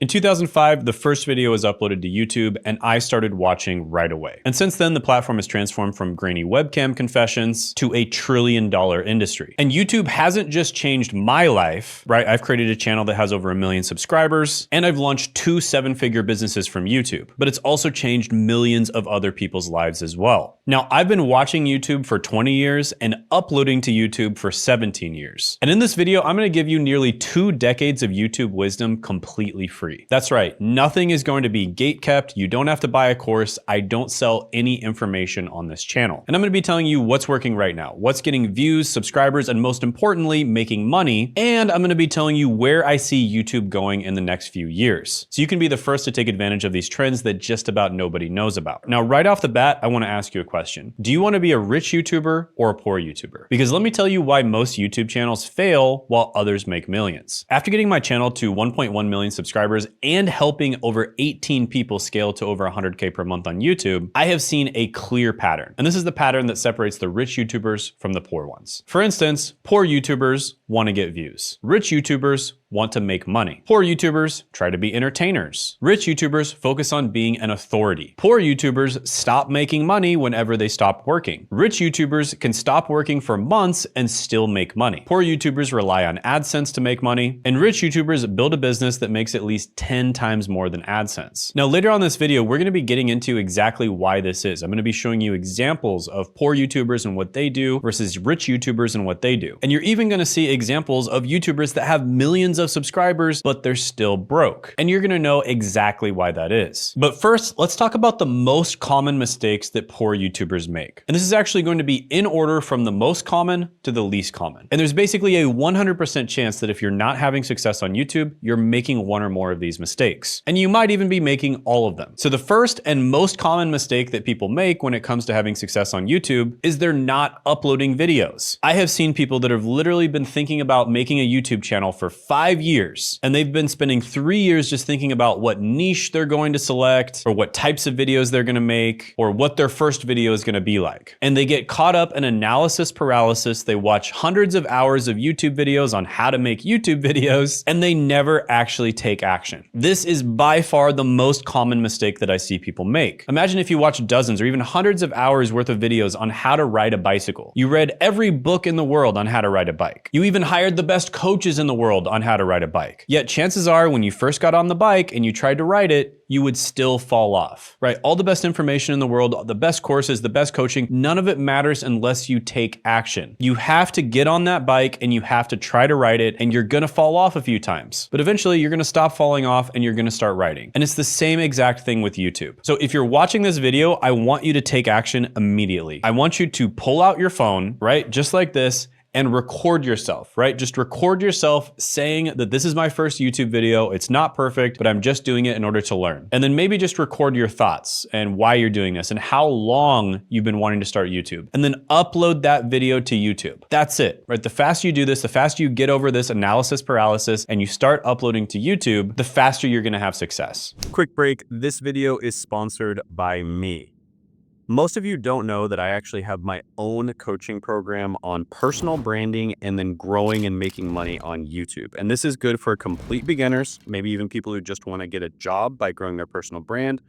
In 2005, the first video was uploaded to YouTube and I started watching right away. And since then, the platform has transformed from grainy webcam confessions to a $1 trillion industry. And YouTube hasn't just changed my life, right? I've created a channel that has over 1 million subscribers and I've launched 2 7-figure businesses from YouTube, but it's also changed millions of other people's lives as well. Now, I've been watching YouTube for 20 years and uploading to YouTube for 17 years. And in this video, I'm gonna give you nearly 2 decades of YouTube wisdom completely free. That's right, nothing is going to be gatekept. You don't have to buy a course. I don't sell any information on this channel. And I'm gonna be telling you what's working right now, what's getting views, subscribers, and most importantly, making money. And I'm gonna be telling you where I see YouTube going in the next few years. So you can be the first to take advantage of these trends that just about nobody knows about. Now, right off the bat, I wanna ask you a question. Do you wanna be a rich YouTuber or a poor YouTuber? Because let me tell you why most YouTube channels fail while others make millions. After getting my channel to 1.1 million subscribers and helping over 18 people scale to over 100K per month on YouTube, I have seen a clear pattern. And this is the pattern that separates the rich YouTubers from the poor ones. For instance, poor YouTubers want to get views. Rich YouTubers want to make money. Poor YouTubers try to be entertainers. Rich YouTubers focus on being an authority. Poor YouTubers stop making money whenever they stop working. Rich YouTubers can stop working for months and still make money. Poor YouTubers rely on AdSense to make money, and rich YouTubers build a business that makes at least 10 times more than AdSense. Now, later on this video, we're gonna be getting into exactly why this is. I'm gonna be showing you examples of poor YouTubers and what they do versus rich YouTubers and what they do. And you're even gonna see examples of YouTubers that have millions of subscribers, but they're still broke. And you're gonna know exactly why that is. But first, let's talk about the most common mistakes that poor YouTubers make. And this is actually going to be in order from the most common to the least common. And there's basically a 100% chance that if you're not having success on YouTube, you're making one or more of these mistakes. And you might even be making all of them. So the first and most common mistake that people make when it comes to having success on YouTube is they're not uploading videos. I have seen people that have literally been thinking about making a YouTube channel for 5 years, and they've been spending 3 years just thinking about what niche they're going to select, or what types of videos they're gonna make, or what their first video is gonna be like. And they get caught up in analysis paralysis. They watch hundreds of hours of YouTube videos on how to make YouTube videos, and they never actually take action. This is by far the most common mistake that I see people make. Imagine if you watch dozens or even hundreds of hours worth of videos on how to ride a bicycle. You read every book in the world on how to ride a bike. You even hired the best coaches in the world on how to ride a bike. Yet chances are when you first got on the bike and you tried to ride it, you would still fall off, right? All the best information in the world, the best courses, the best coaching, none of it matters unless you take action. You have to get on that bike and you have to try to ride it, and you're gonna fall off a few times. But eventually you're gonna stop falling off and you're gonna start riding. And it's the same exact thing with YouTube. So if you're watching this video, I want you to take action immediately. I want you to pull out your phone, right? Just like this, and record yourself, right? Just record yourself saying that this is my first YouTube video. It's not perfect, but I'm just doing it in order to learn. And then maybe just record your thoughts and why you're doing this and how long you've been wanting to start YouTube. And then upload that video to YouTube. That's it, right? The faster you do this, the faster you get over this analysis paralysis and you start uploading to YouTube, the faster you're gonna have success. Quick break. This video is sponsored by me. Most of you don't know that I actually have my own coaching program on personal branding and then growing and making money on YouTube. And this is good for complete beginners, maybe even people who just want to get a job by growing their personal brand,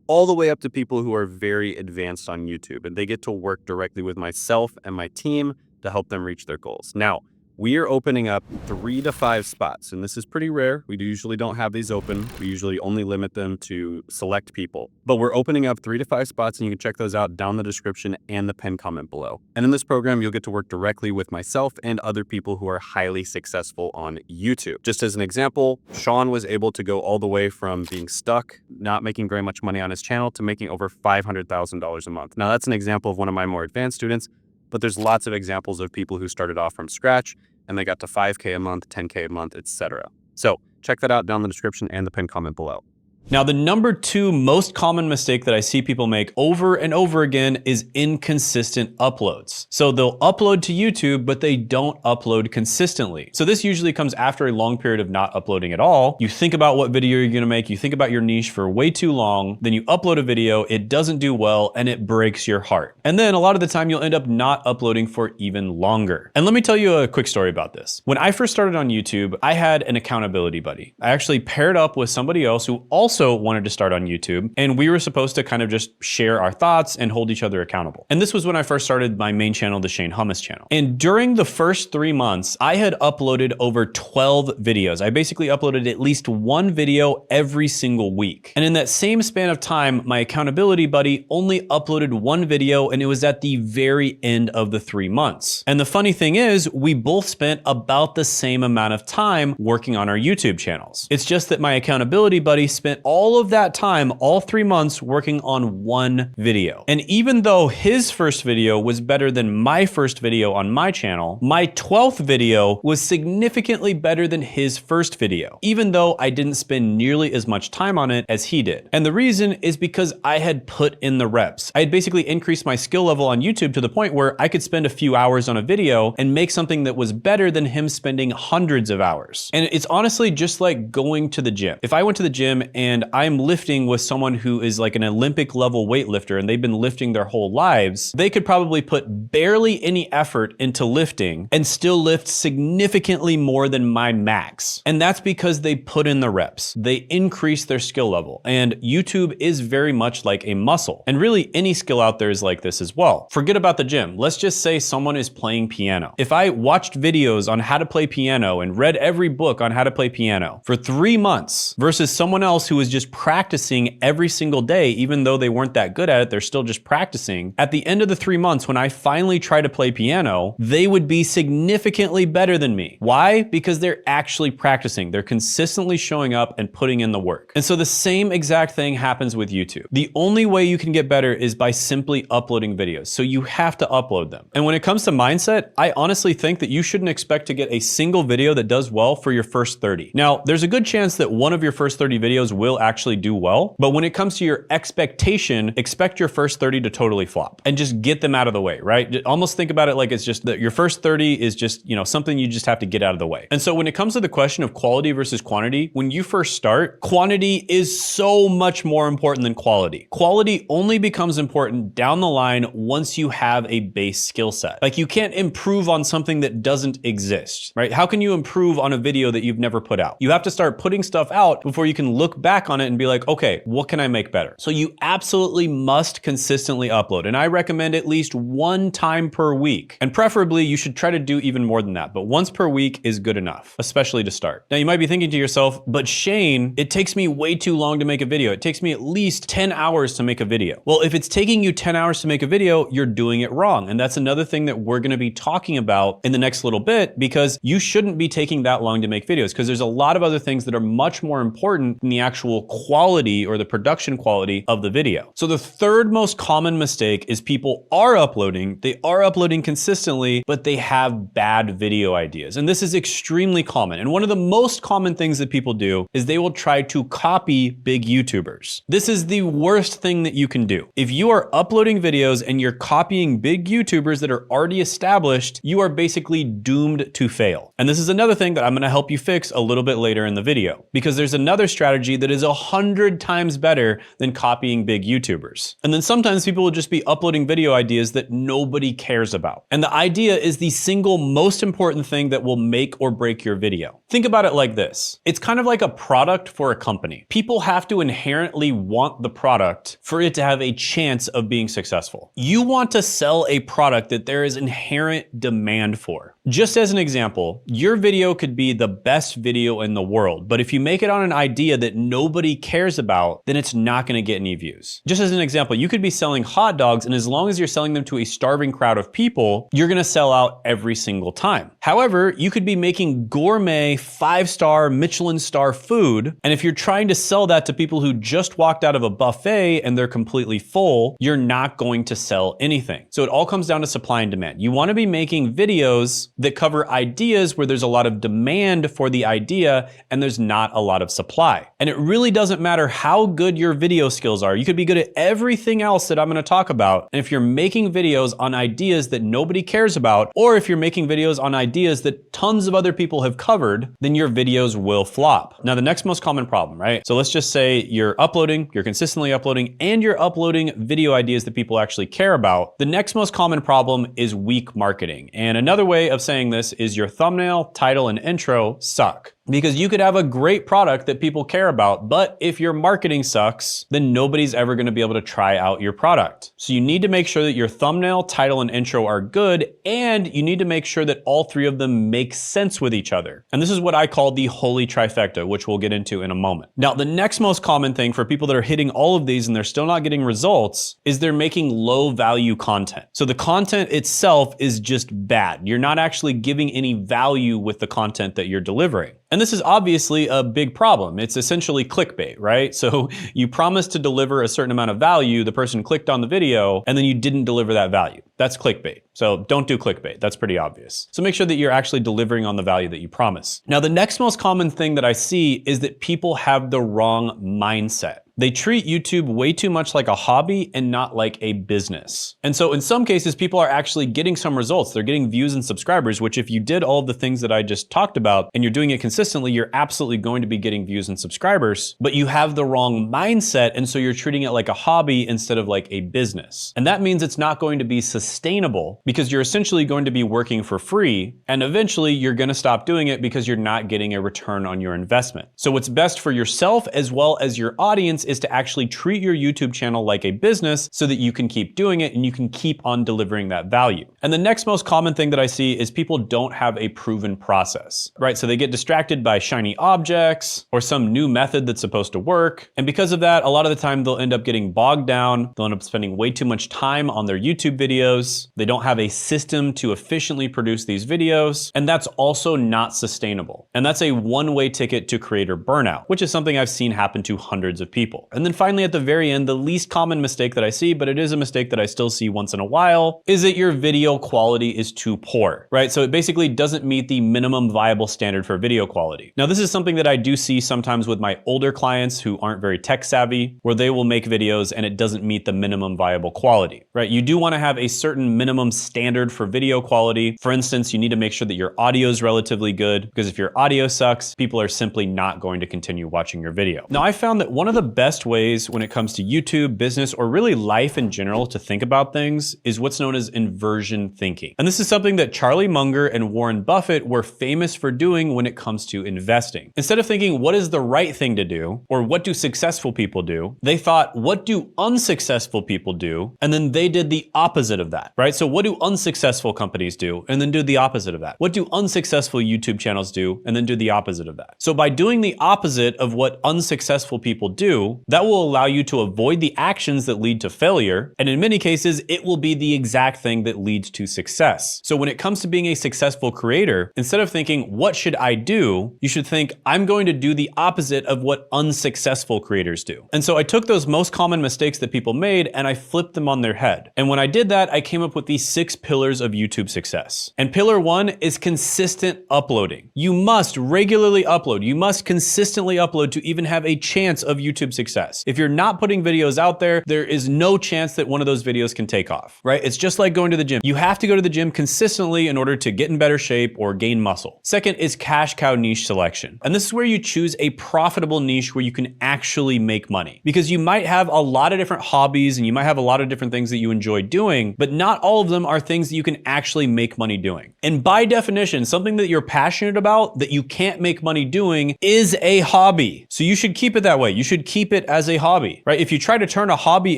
all the way up to people who are very advanced on YouTube. And they get to work directly with myself and my team to help them reach their goals. Now, we are opening up 3 to 5 spots, and this is pretty rare. We usually don't have these open. We usually only limit them to select people. But we're opening up 3 to 5 spots, and you can check those out down in the description and the pinned comment below. And in this program, you'll get to work directly with myself and other people who are highly successful on YouTube. Just as an example, Sean was able to go all the way from being stuck, not making very much money on his channel, to making over $500,000 a month. Now, that's an example of one of my more advanced students, but there's lots of examples of people who started off from scratch and they got to 5K a month, 10K a month, etc. So check that out down in the description and the pinned comment below. Now, the number 2 most common mistake that I see people make over and over again is inconsistent uploads. So they'll upload to YouTube, but they don't upload consistently. So this usually comes after a long period of not uploading at all. You think about what video you're gonna make, you think about your niche for way too long, then you upload a video, it doesn't do well, and it breaks your heart. And then a lot of the time you'll end up not uploading for even longer. And let me tell you a quick story about this. When I first started on YouTube, I had an accountability buddy. I actually paired up with somebody else who also wanted to start on YouTube, and we were supposed to kind of just share our thoughts and hold each other accountable. And this was when I first started my main channel, the Hummus channel. And during the first 3 months, I had uploaded over 12 videos. I basically uploaded at least one video every single week. And in that same span of time, my accountability buddy only uploaded one video, and it was at the very end of the 3 months. And the funny thing is, we both spent about the same amount of time working on our YouTube channels. It's just that my accountability buddy spent all of that time, all 3 months, working on one video. And even though his first video was better than my first video on my channel, my 12th video was significantly better than his first video, even though I didn't spend nearly as much time on it as he did. And the reason is because I had put in the reps. I had basically increased my skill level on YouTube to the point where I could spend a few hours on a video and make something that was better than him spending hundreds of hours. And it's honestly just like going to the gym. If I went to the gym and I'm lifting with someone who is like an Olympic level weightlifter and they've been lifting their whole lives, they could probably put barely any effort into lifting and still lift significantly more than my max. And that's because they put in the reps. They increase their skill level. And YouTube is very much like a muscle. And really any skill out there is like this as well. Forget about the gym. Let's just say someone is playing piano. If I watched videos on how to play piano and read every book on how to play piano for 3 months versus someone else who was just practicing every single day, even though they weren't that good at it, they're still just practicing. At the end of the 3 months, when I finally try to play piano, they would be significantly better than me. Why? Because they're actually practicing. They're consistently showing up and putting in the work. And so the same exact thing happens with YouTube. The only way you can get better is by simply uploading videos. So you have to upload them. And when it comes to mindset, I honestly think that you shouldn't expect to get a single video that does well for your first 30. Now, there's a good chance that one of your first 30 videos will actually do well, but when it comes to your expectation, expect your first 30 to totally flop and just get them out of the way, right? Almost think about it like it's just that your first 30 is just, something you just have to get out of the way. And so when it comes to the question of quality versus quantity, when you first start, quantity is so much more important than quality. Quality only becomes important down the line once you have a base skill set. Like you can't improve on something that doesn't exist, right? How can you improve on a video that you've never put out? You have to start putting stuff out before you can look back on it and be like, okay, what can I make better? So you absolutely must consistently upload. And I recommend at least 1 time per week. And preferably you should try to do even more than that. But once per week is good enough, especially to start. Now you might be thinking to yourself, but Shane, it takes me way too long to make a video. It takes me at least 10 hours to make a video. Well, if it's taking you 10 hours to make a video, you're doing it wrong. And that's another thing that we're gonna be talking about in the next little bit, because you shouldn't be taking that long to make videos, because there's a lot of other things that are much more important than the actual quality or the production quality of the video. So the third most common mistake is people are uploading, they are uploading consistently, but they have bad video ideas. And this is extremely common. And one of the most common things that people do is they will try to copy big YouTubers. This is the worst thing that you can do. If you are uploading videos and you're copying big YouTubers that are already established, you are basically doomed to fail. And this is another thing that I'm gonna help you fix a little bit later in the video, because there's another strategy that is 100 times better than copying big YouTubers. And then sometimes people will just be uploading video ideas that nobody cares about. And the idea is the single most important thing that will make or break your video. Think about it like this. It's kind of like a product for a company. People have to inherently want the product for it to have a chance of being successful. You want to sell a product that there is inherent demand for. Just as an example, your video could be the best video in the world, but if you make it on an idea that nobody cares about, then it's not gonna get any views. Just as an example, you could be selling hot dogs, and as long as you're selling them to a starving crowd of people, you're gonna sell out every single time. However, you could be making gourmet 5-star Michelin star food, and if you're trying to sell that to people who just walked out of a buffet and they're completely full, you're not going to sell anything. So it all comes down to supply and demand. You wanna be making videos that cover ideas where there's a lot of demand for the idea and there's not a lot of supply. And it really doesn't matter how good your video skills are. You could be good at everything else that I'm going to talk about. And if you're making videos on ideas that nobody cares about, or if you're making videos on ideas that tons of other people have covered, then your videos will flop. Now, the next most common problem, right? So let's just say you're consistently uploading, and you're uploading video ideas that people actually care about. The next most common problem is weak marketing. And another way of saying this is your thumbnail, title, and intro suck. Because you could have a great product that people care about, but if your marketing sucks, then nobody's ever going to be able to try out your product. So you need to make sure that your thumbnail, title, and intro are good, and you need to make sure that all three of them make sense with each other. And this is what I call the holy trifecta, which we'll get into in a moment. Now, the next most common thing for people that are hitting all of these and they're still not getting results is they're making low value content. So the content itself is just bad. You're not actually giving any value with the content that you're delivering. And this is obviously a big problem. It's essentially clickbait, right? So you promised to deliver a certain amount of value, the person clicked on the video, and then you didn't deliver that value. That's clickbait. So don't do clickbait. That's pretty obvious. So make sure that you're actually delivering on the value that you promise. Now, the next most common thing that I see is that people have the wrong mindset. They treat YouTube way too much like a hobby and not like a business. And so in some cases, people are actually getting some results. They're getting views and subscribers, which if you did all of the things that I just talked about and you're doing it consistently, you're absolutely going to be getting views and subscribers, but you have the wrong mindset. And so you're treating it like a hobby instead of like a business. And that means it's not going to be sustainable because you're essentially going to be working for free. And eventually you're going to stop doing it because you're not getting a return on your investment. So what's best for yourself as well as your audience is to actually treat your YouTube channel like a business so that you can keep doing it and you can keep on delivering that value. And the next most common thing that I see is people don't have a proven process, right? So they get distracted by shiny objects or some new method that's supposed to work. And because of that, a lot of the time they'll end up getting bogged down. They'll end up spending way too much time on their YouTube videos. They don't have a system to efficiently produce these videos. And that's also not sustainable. And that's a one-way ticket to creator burnout, which is something I've seen happen to hundreds of people. And then finally, at the very end, the least common mistake that I see, but it is a mistake that I still see once in a while, is that your video quality is too poor, right? So it basically doesn't meet the minimum viable standard for video quality. Now, this is something that I do see sometimes with my older clients who aren't very tech savvy, where they will make videos and it doesn't meet the minimum viable quality, right? You do want to have a certain minimum standard for video quality. For instance, you need to make sure that your audio is relatively good, because if your audio sucks, people are simply not going to continue watching your video. Now, I found that one of the best ways when it comes to YouTube, business, or really life in general to think about things is what's known as inversion thinking. And this is something that Charlie Munger and Warren Buffett were famous for doing when it comes to investing. Instead of thinking, what is the right thing to do, or what do successful people do, they thought, what do unsuccessful people do? And then they did the opposite of that, right? So what do unsuccessful companies do? And then do the opposite of that. What do unsuccessful YouTube channels do? And then do the opposite of that. So by doing the opposite of what unsuccessful people do, that will allow you to avoid the actions that lead to failure. And in many cases, it will be the exact thing that leads to success. So when it comes to being a successful creator, instead of thinking, what should I do? You should think, I'm going to do the opposite of what unsuccessful creators do. And so I took those most common mistakes that people made and I flipped them on their head. And when I did that, I came up with these 6 pillars of YouTube success. And pillar 1 is consistent uploading. You must regularly upload. You must consistently upload to even have a chance of YouTube success. If you're not putting videos out there, there is no chance that one of those videos can take off, right? It's just like going to the gym. You have to go to the gym consistently in order to get in better shape or gain muscle. Second is cash cow niche selection. And this is where you choose a profitable niche where you can actually make money. Because you might have a lot of different hobbies and you might have a lot of different things that you enjoy doing, but not all of them are things that you can actually make money doing. And by definition, something that you're passionate about that you can't make money doing is a hobby. So you should keep it that way. You should keep it as a hobby, right? If you try to turn a hobby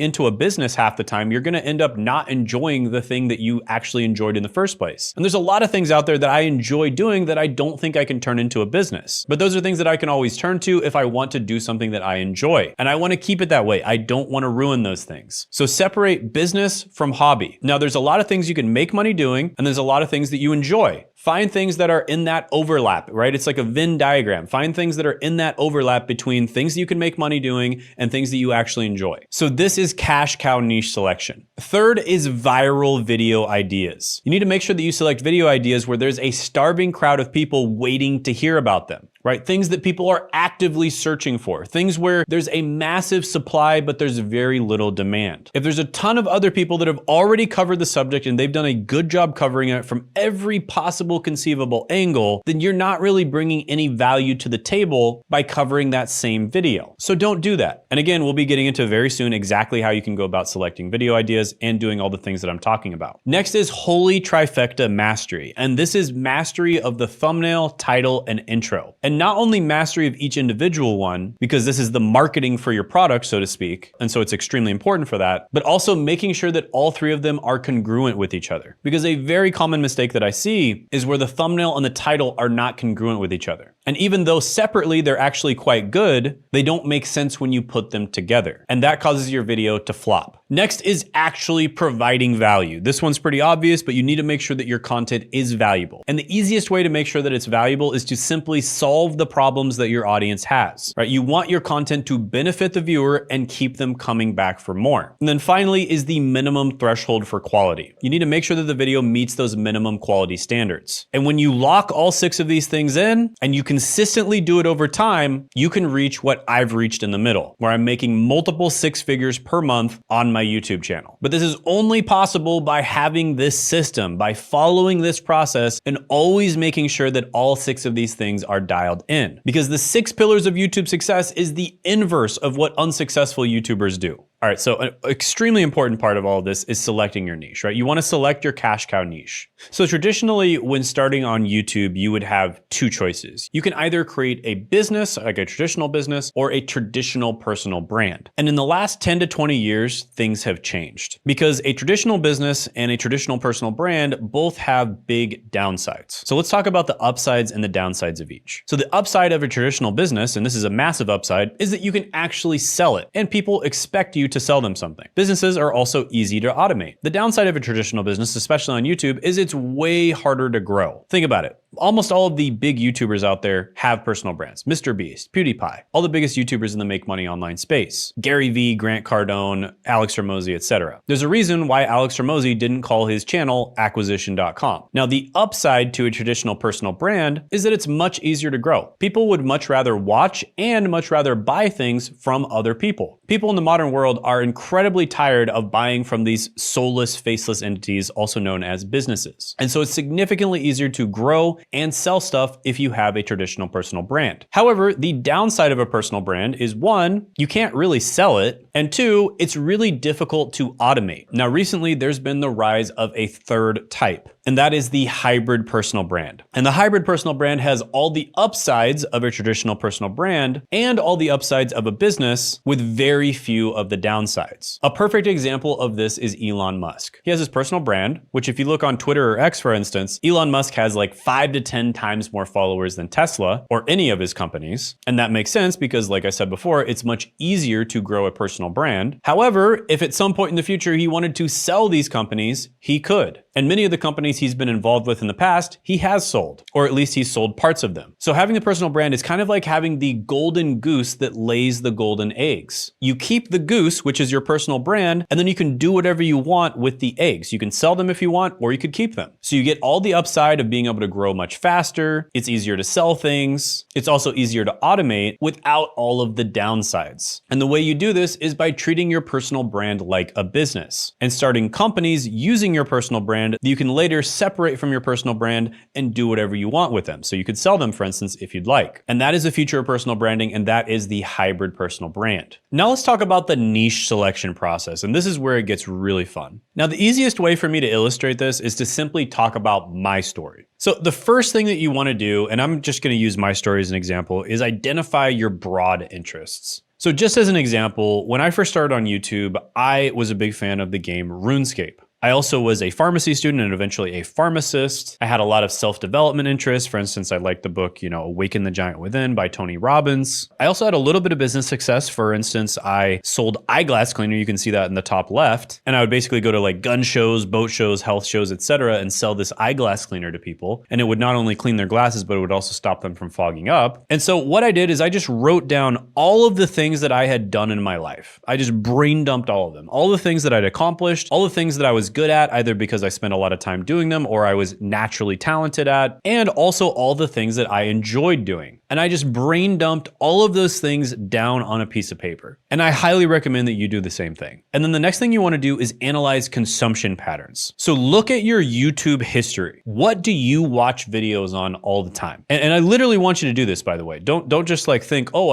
into a business half the time, you're going to end up not enjoying the thing that you actually enjoyed in the first place. And there's a lot of things out there that I enjoy doing that I don't think I can turn into a business. But those are things that I can always turn to if I want to do something that I enjoy. And I want to keep it that way. I don't want to ruin those things. So separate business from hobby. Now, there's a lot of things you can make money doing, and there's a lot of things that you enjoy. Find things that are in that overlap, right? It's like a Venn diagram. Find things that are in that overlap between things that you can make money doing and things that you actually enjoy. So this is cash cow niche selection. Third is viral video ideas. You need to make sure that you select video ideas where there's a starving crowd of people waiting to hear about them, right? Things that people are actively searching for. Things where there's a massive supply, but there's very little demand. If there's a ton of other people that have already covered the subject and they've done a good job covering it from every possible conceivable angle, then you're not really bringing any value to the table by covering that same video. So don't do that. And again, we'll be getting into very soon exactly how you can go about selecting video ideas and doing all the things that I'm talking about. Next is holy trifecta mastery. And this is mastery of the thumbnail, title, and intro. And not only mastery of each individual one, because this is the marketing for your product, so to speak, and so it's extremely important for that, but also making sure that all three of them are congruent with each other. Because a very common mistake that I see is where the thumbnail and the title are not congruent with each other. And even though separately they're actually quite good, they don't make sense when you put them together. And that causes your video to flop. Next is actually providing value. This one's pretty obvious, but you need to make sure that your content is valuable. And the easiest way to make sure that it's valuable is to simply solve the problems that your audience has, right? You want your content to benefit the viewer and keep them coming back for more. And then finally is the minimum threshold for quality. You need to make sure that the video meets those minimum quality standards. And when you lock all 6 of these things in and you consistently do it over time, you can reach what I've reached in the middle, where I'm making multiple 6 figures per month on my YouTube channel. But this is only possible by having this system, by following this process and always making sure that all 6 of these things are dialed in. Because the 6 pillars of YouTube success is the inverse of what unsuccessful YouTubers do. All right, so an extremely important part of all of this is selecting your niche, right? You want to select your cash cow niche. So traditionally, when starting on YouTube, you would have 2 choices. You can either create a business, like a traditional business, or a traditional personal brand. And in the last 10 to 20 years, things have changed because a traditional business and a traditional personal brand both have big downsides. So let's talk about the upsides and the downsides of each. So the upside of a traditional business, and this is a massive upside, is that you can actually sell it and people expect you to sell them something. Businesses are also easy to automate. The downside of a traditional business, especially on YouTube, is it's way harder to grow. Think about it. Almost all of the big YouTubers out there have personal brands. Mr. Beast, PewDiePie, all the biggest YouTubers in the make money online space. Gary Vee, Grant Cardone, Alex Hormozi, etc. There's a reason why Alex Hormozi didn't call his channel acquisition.com. Now, the upside to a traditional personal brand is that it's much easier to grow. People would much rather watch and much rather buy things from other people. People in the modern world are incredibly tired of buying from these soulless, faceless entities, also known as businesses. And so it's significantly easier to grow and sell stuff if you have a traditional personal brand. However, the downside of a personal brand is 1, you can't really sell it, and 2, it's really difficult to automate. Now, recently, there's been the rise of a third type, and that is the hybrid personal brand. And the hybrid personal brand has all the upsides of a traditional personal brand and all the upsides of a business with very few of the downsides. A perfect example of this is Elon Musk. He has his personal brand, which if you look on Twitter or X, for instance, Elon Musk has like 5 to 10 times more followers than Tesla or any of his companies. And that makes sense because, like I said before, it's much easier to grow a personal brand. However, if at some point in the future he wanted to sell these companies, he could. And many of the companies he's been involved with in the past, he has sold, or at least he's sold parts of them. So having the personal brand is kind of like having the golden goose that lays the golden eggs. You keep the goose, which is your personal brand, and then you can do whatever you want with the eggs. You can sell them if you want, or you could keep them. So you get all the upside of being able to grow much faster. It's easier to sell things. It's also easier to automate without all of the downsides. And the way you do this is by treating your personal brand like a business and starting companies using your personal brand that you can later separate from your personal brand and do whatever you want with them. So you could sell them, for instance, if you'd like. And that is the future of personal branding, and that is the hybrid personal brand. Now let's talk about the niche selection process, and this is where it gets really fun. Now, the easiest way for me to illustrate this is to simply talk about my story. So the first thing that you want to do, and I'm just going to use my story as an example, is identify your broad interests. So just as an example, when I first started on YouTube, I was a big fan of the game RuneScape. I also was a pharmacy student and eventually a pharmacist. I had a lot of self-development interests. For instance, I liked the book, Awaken the Giant Within by Tony Robbins. I also had a little bit of business success. For instance, I sold eyeglass cleaner. You can see that in the top left. And I would basically go to like gun shows, boat shows, health shows, etc., and sell this eyeglass cleaner to people. And it would not only clean their glasses, but it would also stop them from fogging up. And so what I did is I just wrote down all of the things that I had done in my life. I just brain dumped all of them, all the things that I'd accomplished, all the things that I was good at, either because I spent a lot of time doing them or I was naturally talented at, and also all the things that I enjoyed doing. And I just brain dumped all of those things down on a piece of paper. And I highly recommend that you do the same thing. And then the next thing you want to do is analyze consumption patterns. So look at your YouTube history. What do you watch videos on all the time? And I literally want you to do this, by the way. Don't just like think, oh,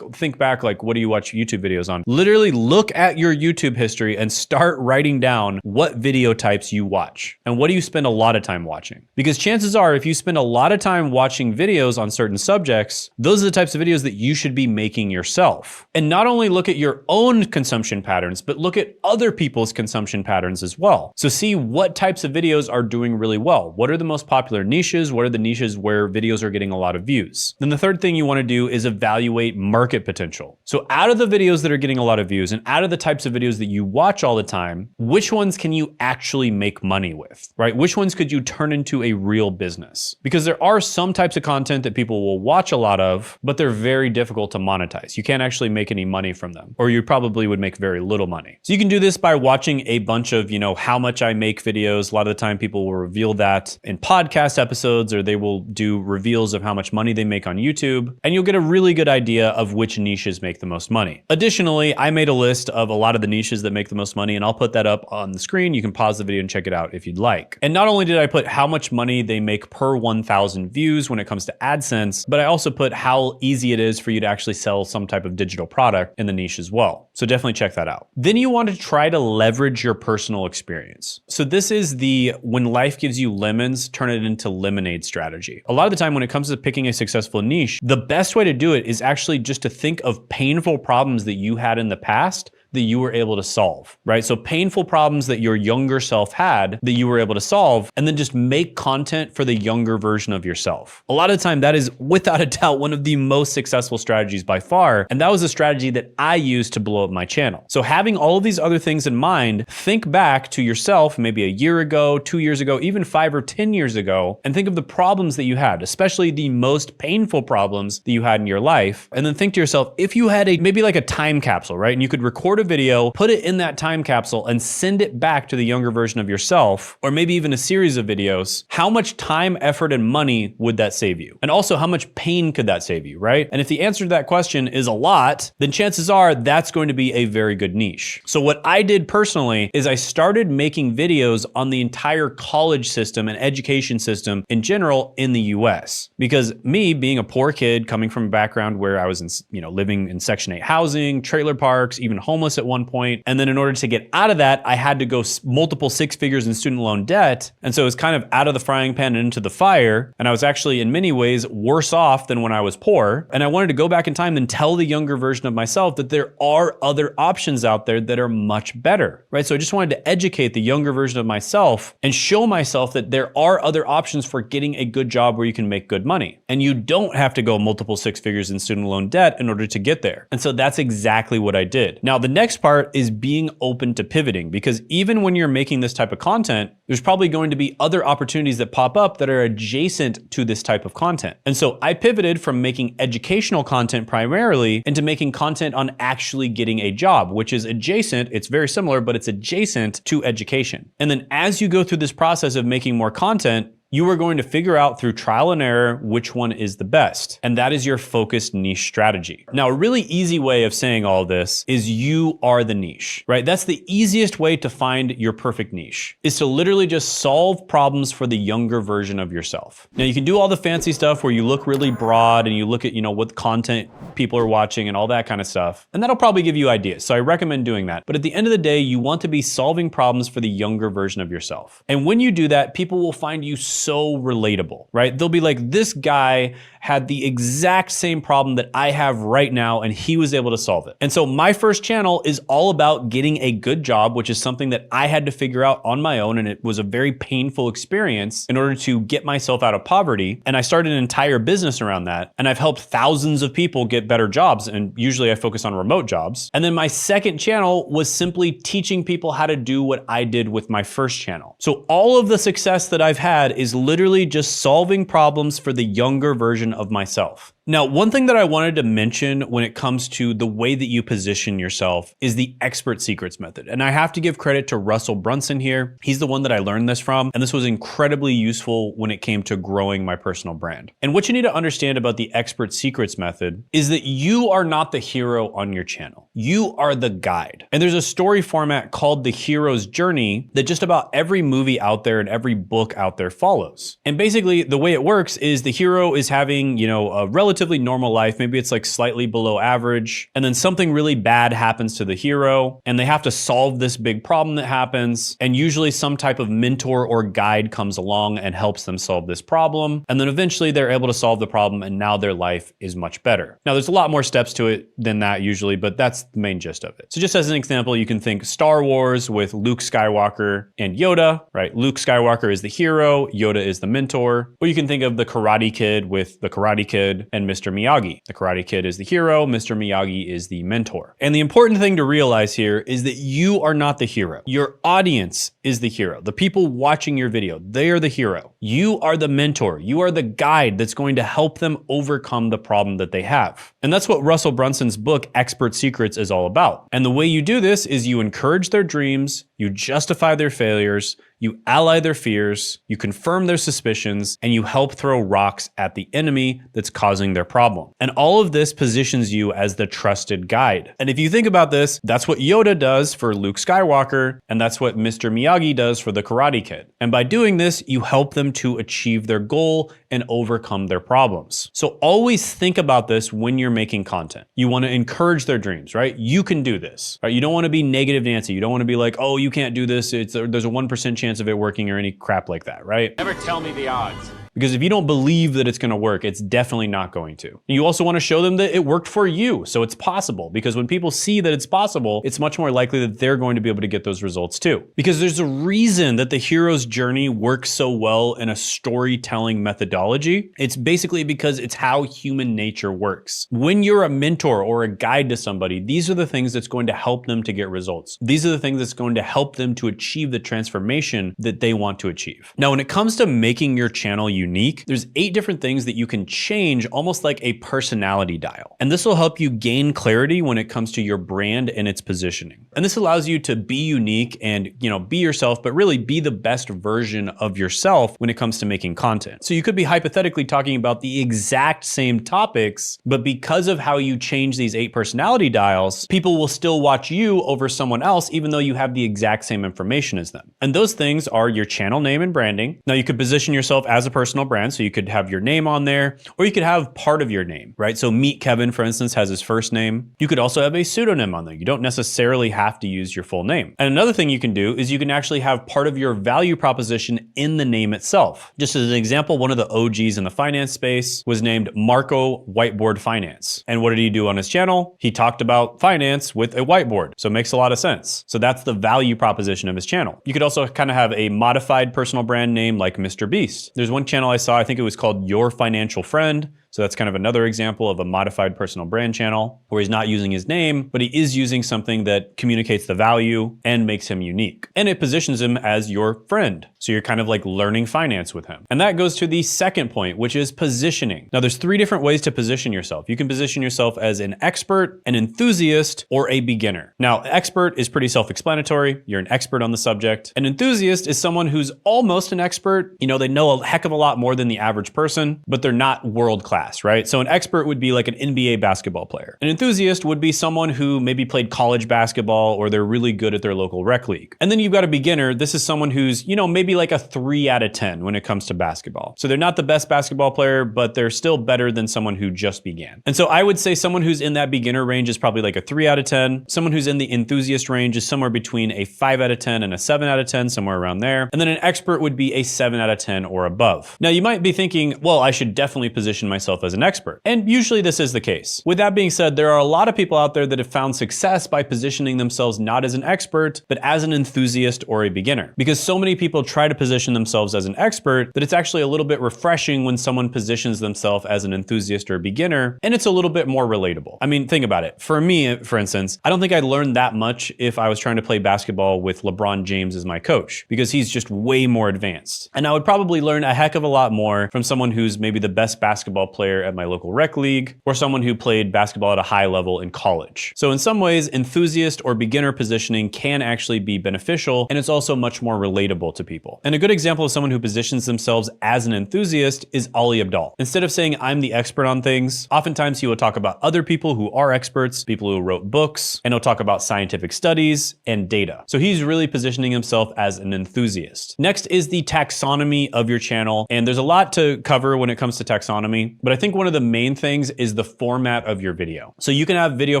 think back, like, what do you watch YouTube videos on? Literally look at your YouTube history and start writing down what video types you watch and what do you spend a lot of time watching? Because chances are, if you spend a lot of time watching videos on certain subjects, those are the types of videos that you should be making yourself. And not only look at your own consumption patterns, but look at other people's consumption patterns as well. So see what types of videos are doing really well. What are the most popular niches? What are the niches where videos are getting a lot of views? Then the third thing you want to do is evaluate market potential. So out of the videos that are getting a lot of views and out of the types of videos that you watch all the time, which ones can you actually make money with, right? Which ones could you turn into a real business? Because there are some types of content that people will watch a lot of, but they're very difficult to monetize. You can't actually make any money from them, or you probably would make very little money. So you can do this by watching a bunch of, how much I make videos. A lot of the time people will reveal that in podcast episodes, or they will do reveals of how much money they make on YouTube, and you'll get a really good idea of which niches make the most money. Additionally, I made a list of a lot of the niches that make the most money, and I'll put that up on the screen. You can pause the video and check it out if you'd like. And not only did I put how much money they make per 1,000 views when it comes to AdSense, but I also put how easy it is for you to actually sell some type of digital product in the niche as well. So definitely check that out. Then you want to try to leverage your personal experience. So this is the when life gives you lemons, turn it into lemonade strategy. A lot of the time when it comes to picking a successful niche, the best way to do it is actually just to think of painful problems that you had in the past that you were able to solve, right? So painful problems that your younger self had that you were able to solve, and then just make content for the younger version of yourself. A lot of the time that is without a doubt one of the most successful strategies by far. And that was a strategy that I used to blow up my channel. So having all of these other things in mind, think back to yourself maybe a year ago, 2 years ago, even 5 or 10 years ago, and think of the problems that you had, especially the most painful problems that you had in your life. And then think to yourself, if you had maybe like a time capsule, right? And you could record a video, put it in that time capsule and send it back to the younger version of yourself, or maybe even a series of videos, how much time, effort, and money would that save you? And also how much pain could that save you, right? And if the answer to that question is a lot, then chances are that's going to be a very good niche. So what I did personally is I started making videos on the entire college system and education system in general in the US. Because me being a poor kid coming from a background where I was living in Section 8 housing, trailer parks, even homeless at one point. And then in order to get out of that, I had to go multiple 6 figures in student loan debt. And so it was kind of out of the frying pan and into the fire. And I was actually in many ways worse off than when I was poor. And I wanted to go back in time and tell the younger version of myself that there are other options out there that are much better, right? So I just wanted to educate the younger version of myself and show myself that there are other options for getting a good job where you can make good money. And you don't have to go multiple 6 figures in student loan debt in order to get there. And so that's exactly what I did. Now, the next part is being open to pivoting, because even when you're making this type of content, there's probably going to be other opportunities that pop up that are adjacent to this type of content. And so I pivoted from making educational content primarily into making content on actually getting a job, which is adjacent. It's very similar, but it's adjacent to education. And then as you go through this process of making more content, you are going to figure out through trial and error which one is the best. And that is your focused niche strategy. Now, a really easy way of saying all this is you are the niche, right? That's the easiest way to find your perfect niche, is to literally just solve problems for the younger version of yourself. Now, you can do all the fancy stuff where you look really broad and you look at, what content people are watching and all that kind of stuff. And that'll probably give you ideas. So I recommend doing that. But at the end of the day, you want to be solving problems for the younger version of yourself. And when you do that, people will find you so relatable, right? They'll be like, this guy had the exact same problem that I have right now, and he was able to solve it. And so my first channel is all about getting a good job, which is something that I had to figure out on my own, and it was a very painful experience in order to get myself out of poverty. And I started an entire business around that, and I've helped thousands of people get better jobs, and usually I focus on remote jobs. And then my second channel was simply teaching people how to do what I did with my first channel. So all of the success that I've had is literally just solving problems for the younger version of myself. Now, one thing that I wanted to mention when it comes to the way that you position yourself is the expert secrets method. And I have to give credit to Russell Brunson here. He's the one that I learned this from, and this was incredibly useful when it came to growing my personal brand. And what you need to understand about the expert secrets method is that you are not the hero on your channel. You are the guide. And there's a story format called the hero's journey that just about every movie out there and every book out there follows. And basically the way it works is the hero is having, a relatively normal life. Maybe it's like slightly below average. And then something really bad happens to the hero and they have to solve this big problem that happens. And usually some type of mentor or guide comes along and helps them solve this problem. And then eventually they're able to solve the problem and now their life is much better. Now there's a lot more steps to it than that usually, but that's the main gist of it. So just as an example, you can think Star Wars with Luke Skywalker and Yoda, right? Luke Skywalker is the hero, Yoda is the mentor. Or you can think of the Karate Kid with the Karate Kid and Mr. Miyagi. The Karate Kid is the hero, Mr. Miyagi is the mentor. And the important thing to realize here is that you are not the hero. Your audience is the hero. The people watching your video, they are the hero. You are the mentor. You are the guide that's going to help them overcome the problem that they have. And that's what Russell Brunson's book, Expert Secrets, is all about. And the way you do this is you encourage their dreams, you justify their failures, you ally their fears, you confirm their suspicions, and you help throw rocks at the enemy that's causing their problem. And all of this positions you as the trusted guide. And if you think about this, that's what Yoda does for Luke Skywalker, and that's what Mr. Miyagi does for the Karate Kid. And by doing this, you help them to achieve their goal and overcome their problems. So always think about this when you're making content. You want to encourage their dreams, right? You can do this, right? You don't want to be negative Nancy. You don't want to be like, oh, you can't do this. There's a 1% chance of it working or any crap like that, right? Never tell me the odds. Because if you don't believe that it's going to work, it's definitely not going to. You also want to show them that it worked for you, so it's possible. Because when people see that it's possible, it's much more likely that they're going to be able to get those results too. Because there's a reason that the hero's journey works so well in a storytelling methodology. It's basically because it's how human nature works. When you're a mentor or a guide to somebody, these are the things that's going to help them to get results. These are the things that's going to help them to achieve the transformation that they want to achieve. Now, when it comes to making your channel unique, there's 8 different things that you can change almost like a personality dial. And this will help you gain clarity when it comes to your brand and its positioning. And this allows you to be unique and, be yourself, but really be the best version of yourself when it comes to making content. So you could be hypothetically talking about the exact same topics, but because of how you change these 8 personality dials, people will still watch you over someone else, even though you have the exact same information as them. And those things are your channel name and branding. Now you could position yourself as a personal brand, so you could have your name on there, or you could have part of your name, right? So Meet Kevin, for instance, has his first name. You could also have a pseudonym on there. You don't necessarily have to use your full name. And another thing you can do is you can actually have part of your value proposition in the name itself. Just as an example, one of the OGs in the finance space was named Marco Whiteboard Finance. And what did he do on his channel? He talked about finance with a whiteboard. So it makes a lot of sense. So that's the value proposition of his channel. You could also kind of have a modified personal brand name like Mr. Beast. There's one channel I saw, I think it was called Your Financial Friend. So that's kind of another example of a modified personal brand channel where he's not using his name, but he is using something that communicates the value and makes him unique. And it positions him as your friend. So you're kind of like learning finance with him. And that goes to the second point, which is positioning. Now there's 3 different ways to position yourself. You can position yourself as an expert, an enthusiast, or a beginner. Now, expert is pretty self-explanatory. You're an expert on the subject. An enthusiast is someone who's almost an expert. They know a heck of a lot more than the average person, but they're not world class. class, right? So an expert would be like an NBA basketball player. An enthusiast would be someone who maybe played college basketball or they're really good at their local rec league. And then you've got a beginner. This is someone who's, maybe like a 3 out of 10 when it comes to basketball. So they're not the best basketball player, but they're still better than someone who just began. And so I would say someone who's in that beginner range is probably like a 3 out of 10. Someone who's in the enthusiast range is somewhere between a 5 out of 10 and a 7 out of 10, somewhere around there. And then an expert would be a 7 out of 10 or above. Now you might be thinking, well, I should definitely position myself as an expert. And usually this is the case. With that being said, there are a lot of people out there that have found success by positioning themselves not as an expert, but as an enthusiast or a beginner. Because so many people try to position themselves as an expert that it's actually a little bit refreshing when someone positions themselves as an enthusiast or beginner, and it's a little bit more relatable. I mean, think about it. For me, for instance, I don't think I'd learn that much if I was trying to play basketball with LeBron James as my coach, because he's just way more advanced. And I would probably learn a heck of a lot more from someone who's maybe the best basketball player at my local rec league, or someone who played basketball at a high level in college. So in some ways, enthusiast or beginner positioning can actually be beneficial, and it's also much more relatable to people. And a good example of someone who positions themselves as an enthusiast is Ali Abdaal. Instead of saying I'm the expert on things, oftentimes he will talk about other people who are experts, people who wrote books, and he'll talk about scientific studies and data. So he's really positioning himself as an enthusiast. Next is the taxonomy of your channel. And there's a lot to cover when it comes to taxonomy, but I think one of the main things is the format of your video. So you can have video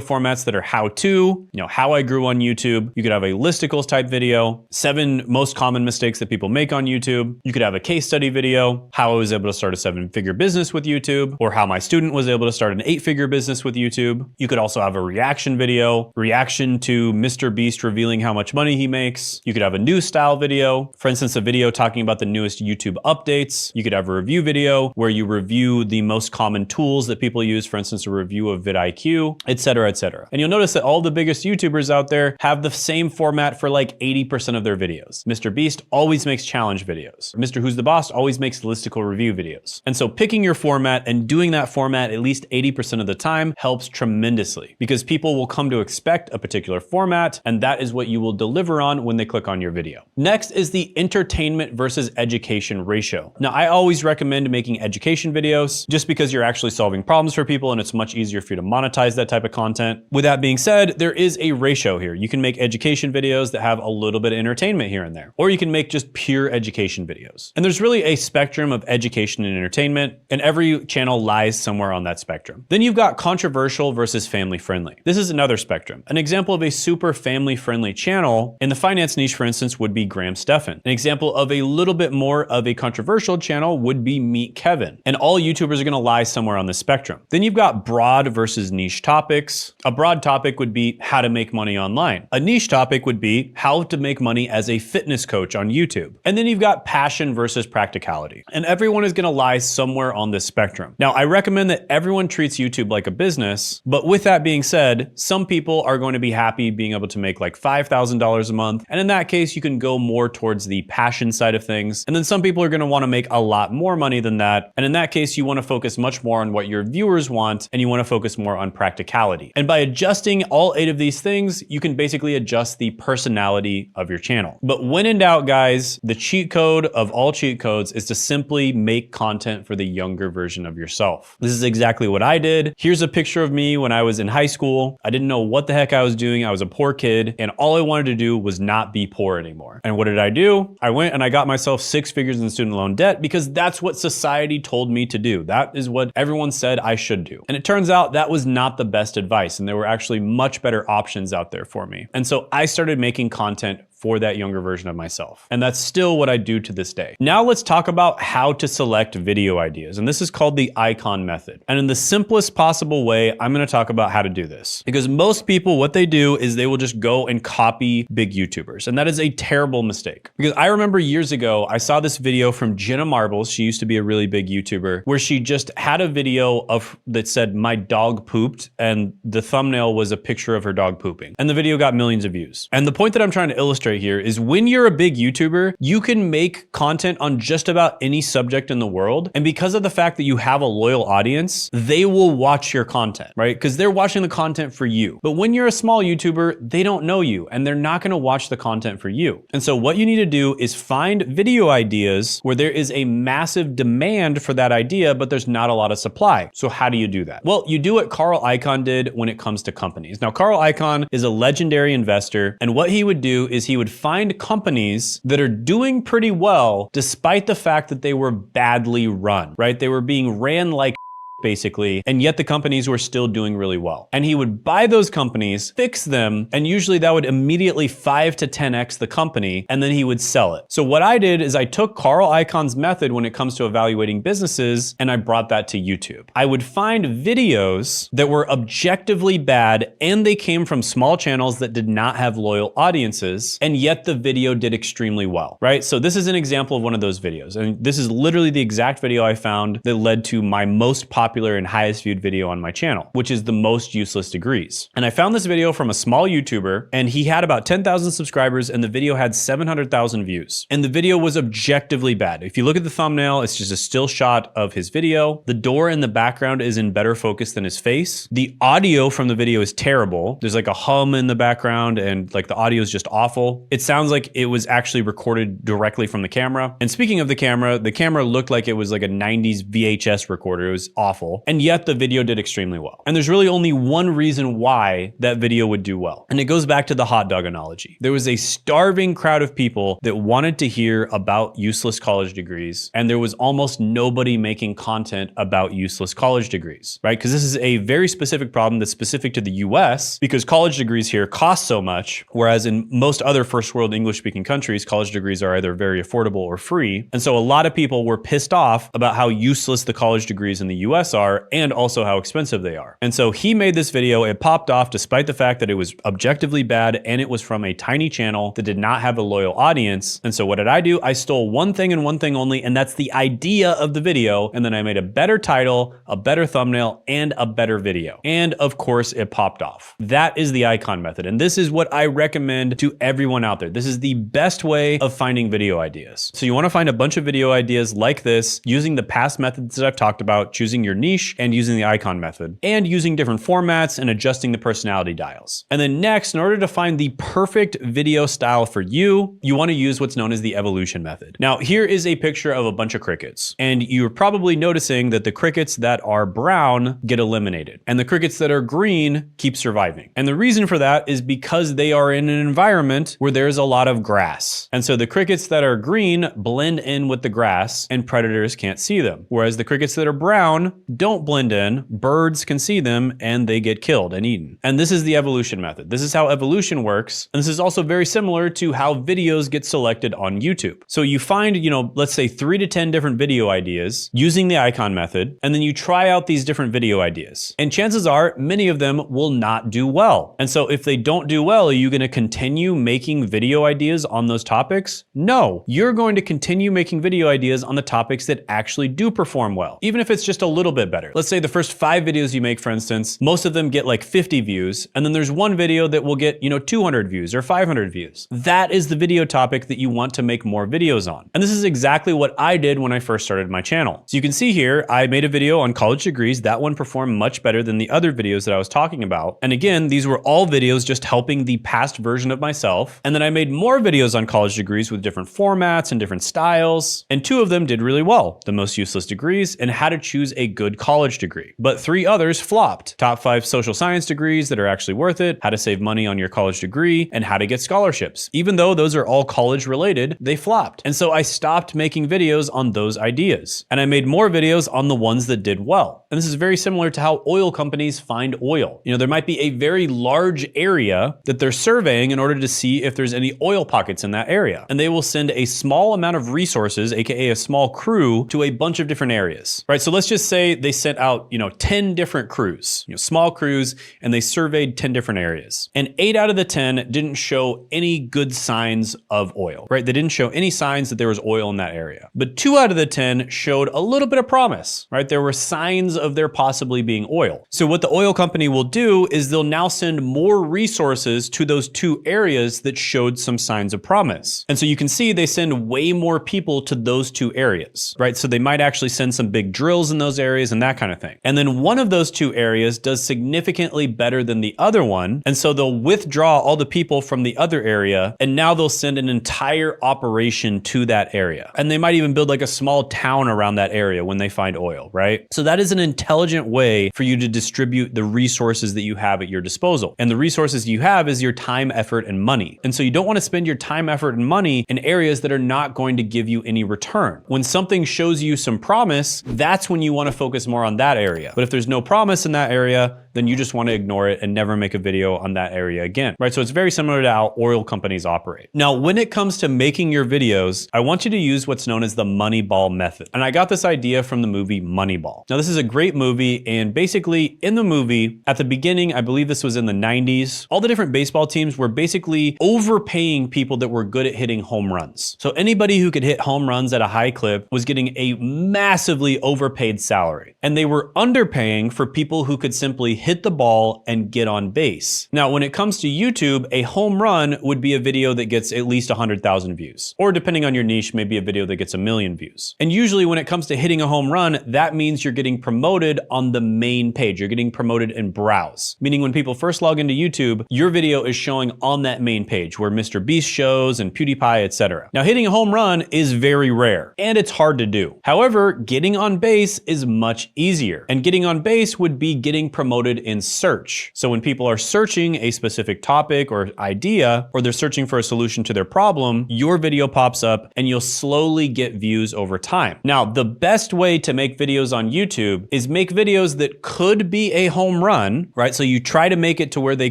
formats that are how to, how I grew on YouTube. You could have a listicles type video, 7 most common mistakes that people make on YouTube. You could have a case study video, how I was able to start a 7-figure business with YouTube, or how my student was able to start an 8-figure business with YouTube. You could also have a reaction video, reaction to Mr. Beast revealing how much money he makes. You could have a news style video, for instance, a video talking about the newest YouTube updates. You could have a review video where you review the most common tools that people use, for instance, a review of vidIQ, etc., etc. And you'll notice that all the biggest YouTubers out there have the same format for like 80% of their videos. Mr. Beast always makes challenge videos. Mr. Who's the Boss always makes listicle review videos. And so picking your format and doing that format at least 80% of the time helps tremendously, because people will come to expect a particular format, and that is what you will deliver on when they click on your video. Next is the entertainment versus education ratio. Now, I always recommend making education videos just because you're actually solving problems for people and it's much easier for you to monetize that type of content. With that being said, there is a ratio here. You can make education videos that have a little bit of entertainment here and there, or you can make just pure education videos. And there's really a spectrum of education and entertainment, and every channel lies somewhere on that spectrum. Then you've got controversial versus family friendly. This is another spectrum. An example of a super family friendly channel in the finance niche, for instance, would be Graham Stephan. An example of a little bit more of a controversial channel would be Meet Kevin. And all YouTubers are gonna lie somewhere on the spectrum. Then you've got broad versus niche topics. A broad topic would be how to make money online. A niche topic would be how to make money as a fitness coach on YouTube. And then you've got passion versus practicality. And everyone is gonna lie somewhere on this spectrum. Now, I recommend that everyone treats YouTube like a business, but with that being said, some people are going to be happy being able to make like $5,000 a month. And in that case, you can go more towards the passion side of things. And then some people are gonna wanna make a lot more money than that. And in that case, you wanna focus much more on what your viewers want, and you wanna focus more on practicality. And by adjusting all 8 of these things, you can basically adjust the personality of your channel. But when in doubt, guys, the cheat code of all cheat codes is to simply make content for the younger version of yourself. This is exactly what I did. Here's a picture of me when I was in high school. I didn't know what the heck I was doing. I was a poor kid, and all I wanted to do was not be poor anymore. And what did I do? I went and I got myself 6 figures in student loan debt because that's what society told me to do. That is what everyone said I should do. And it turns out that was not the best advice, and there were actually much better options out there for me. And so I started making content for that younger version of myself. And that's still what I do to this day. Now let's talk about how to select video ideas. And this is called the icon method. And in the simplest possible way, I'm gonna talk about how to do this. Because most people, what they do is they will just go and copy big YouTubers. And that is a terrible mistake. Because I remember years ago, I saw this video from Jenna Marbles. She used to be a really big YouTuber, where she just had a video that said, "My dog pooped," and the thumbnail was a picture of her dog pooping. And the video got millions of views. And the point that I'm trying to illustrate right here is when you're a big YouTuber, you can make content on just about any subject in the world. And because of the fact that you have a loyal audience, they will watch your content, right? Because they're watching the content for you. But when you're a small YouTuber, they don't know you and they're not gonna watch the content for you. And so what you need to do is find video ideas where there is a massive demand for that idea, but there's not a lot of supply. So how do you do that? Well, you do what Carl Icahn did when it comes to companies. Now, Carl Icahn is a legendary investor, and what he would do is he would find companies that are doing pretty well despite the fact that they were badly run, right? They were being ran like basically, and yet the companies were still doing really well. And he would buy those companies, fix them, and usually that would immediately 5 to 10x the company, and then he would sell it. So what I did is I took Carl Icahn's method when it comes to evaluating businesses, and I brought that to YouTube. I would find videos that were objectively bad, and they came from small channels that did not have loyal audiences, and yet the video did extremely well, right? So this is an example of one of those videos, and this is literally the exact video I found that led to my most popular and highest viewed video on my channel, which is the most useless degrees. And I found this video from a small YouTuber, and he had about 10,000 subscribers, and the video had 700,000 views. And the video was objectively bad. If you look at the thumbnail, it's just a still shot of his video. The door in the background is in better focus than his face. The audio from the video is terrible. There's like a hum in the background, and like the audio is just awful. It sounds like it was actually recorded directly from the camera. And speaking of the camera looked like it was like a 90s VHS recorder. It was awful. And yet the video did extremely well. And there's really only one reason why that video would do well. And it goes back to the hot dog analogy. There was a starving crowd of people that wanted to hear about useless college degrees. And there was almost nobody making content about useless college degrees, right? Because this is a very specific problem that's specific to the US, because college degrees here cost so much, whereas in most other first world English speaking countries, college degrees are either very affordable or free. And so a lot of people were pissed off about how useless the college degrees in the US are, and also how expensive they are. And so he made this video, it popped off despite the fact that it was objectively bad and it was from a tiny channel that did not have a loyal audience. And so what did I do? I stole one thing and one thing only, and that's the idea of the video. And then I made a better title, a better thumbnail, and a better video. And of course it popped off. That is the Icahn method. And this is what I recommend to everyone out there. This is the best way of finding video ideas. So you want to find a bunch of video ideas like this using the past methods that I've talked about, choosing your niche and using the Icahn method, and using different formats and adjusting the personality dials. And then next, in order to find the perfect video style for you, you want to use what's known as the evolution method. Now, here is a picture of a bunch of crickets, and you're probably noticing that the crickets that are brown get eliminated, and the crickets that are green keep surviving. And the reason for that is because they are in an environment where there's a lot of grass. And so the crickets that are green blend in with the grass, and predators can't see them. Whereas the crickets that are brown don't blend in, birds can see them, and they get killed and eaten. And this is the evolution method. This is how evolution works. And this is also very similar to how videos get selected on YouTube. So you find, let's say 3 to 10 different video ideas using the Icahn method, and then you try out these different video ideas. And chances are many of them will not do well. And so if they don't do well, are you going to continue making video ideas on those topics? No, you're going to continue making video ideas on the topics that actually do perform well, even if it's just a little bit better. Let's say the first 5 videos you make, for instance, most of them get like 50 views, and then there's one video that will get, 200 views or 500 views. That is the video topic that you want to make more videos on. And this is exactly what I did when I first started my channel. So you can see here, I made a video on college degrees. That one performed much better than the other videos that I was talking about. And again, these were all videos just helping the past version of myself. And then I made more videos on college degrees with different formats and different styles. And 2 of them did really well: the most useless degrees and how to choose a good college degree. But 3 others flopped: top 5 social science degrees that are actually worth it, how to save money on your college degree, and how to get scholarships. Even though those are all college related, they flopped. And so I stopped making videos on those ideas. And I made more videos on the ones that did well. And this is very similar to how oil companies find oil. There might be a very large area that they're surveying in order to see if there's any oil pockets in that area. And they will send a small amount of resources, aka a small crew, to a bunch of different areas, right? So let's just say say they sent out, 10 different crews, small crews, and they surveyed 10 different areas. And 8 out of the 10 didn't show any good signs of oil, right? They didn't show any signs that there was oil in that area. But 2 out of the 10 showed a little bit of promise, right? There were signs of there possibly being oil. So what the oil company will do is they'll now send more resources to those 2 areas that showed some signs of promise. And so you can see they send way more people to those 2 areas, right? So they might actually send some big drills in those areas and that kind of thing. And then one of those 2 areas does significantly better than the other one. And so they'll withdraw all the people from the other area, and now they'll send an entire operation to that area. And they might even build like a small town around that area when they find oil, right? So that is an intelligent way for you to distribute the resources that you have at your disposal. And the resources you have is your time, effort, and money. And so you don't want to spend your time, effort, and money in areas that are not going to give you any return. When something shows you some promise, that's when you want to focus more on that area. But if there's no promise in that area, then you just want to ignore it and never make a video on that area again, right? So it's very similar to how oil companies operate. Now, when it comes to making your videos, I want you to use what's known as the Moneyball method. And I got this idea from the movie Moneyball. Now, this is a great movie, and basically in the movie, at the beginning, I believe this was in the 90s, all the different baseball teams were basically overpaying people that were good at hitting home runs. So anybody who could hit home runs at a high clip was getting a massively overpaid salary. And they were underpaying for people who could simply hit the ball and get on base. Now, when it comes to YouTube, a home run would be a video that gets at least 100,000 views. Or depending on your niche, maybe a video that gets 1 million views. And usually when it comes to hitting a home run, that means you're getting promoted on the main page. You're getting promoted in browse. Meaning when people first log into YouTube, your video is showing on that main page where Mr. Beast shows and PewDiePie, etc. Now, hitting a home run is very rare and it's hard to do. However, getting on base is much easier. And getting on base would be getting promoted in search. So when people are searching a specific topic or idea, or they're searching for a solution to their problem, your video pops up and you'll slowly get views over time. Now, the best way to make videos on YouTube is make videos that could be a home run, right? So you try to make it to where they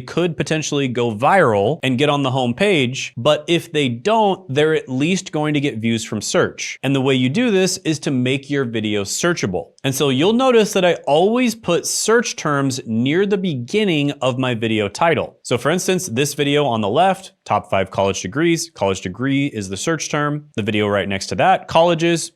could potentially go viral and get on the home page, but if they don't, they're at least going to get views from search. And the way you do this is to make your video searchable. And so you'll notice that I always put search terms near the beginning of my video title. So for instance, this video on the left, top 5 college degrees. College degree is the search term. The video right next to that, colleges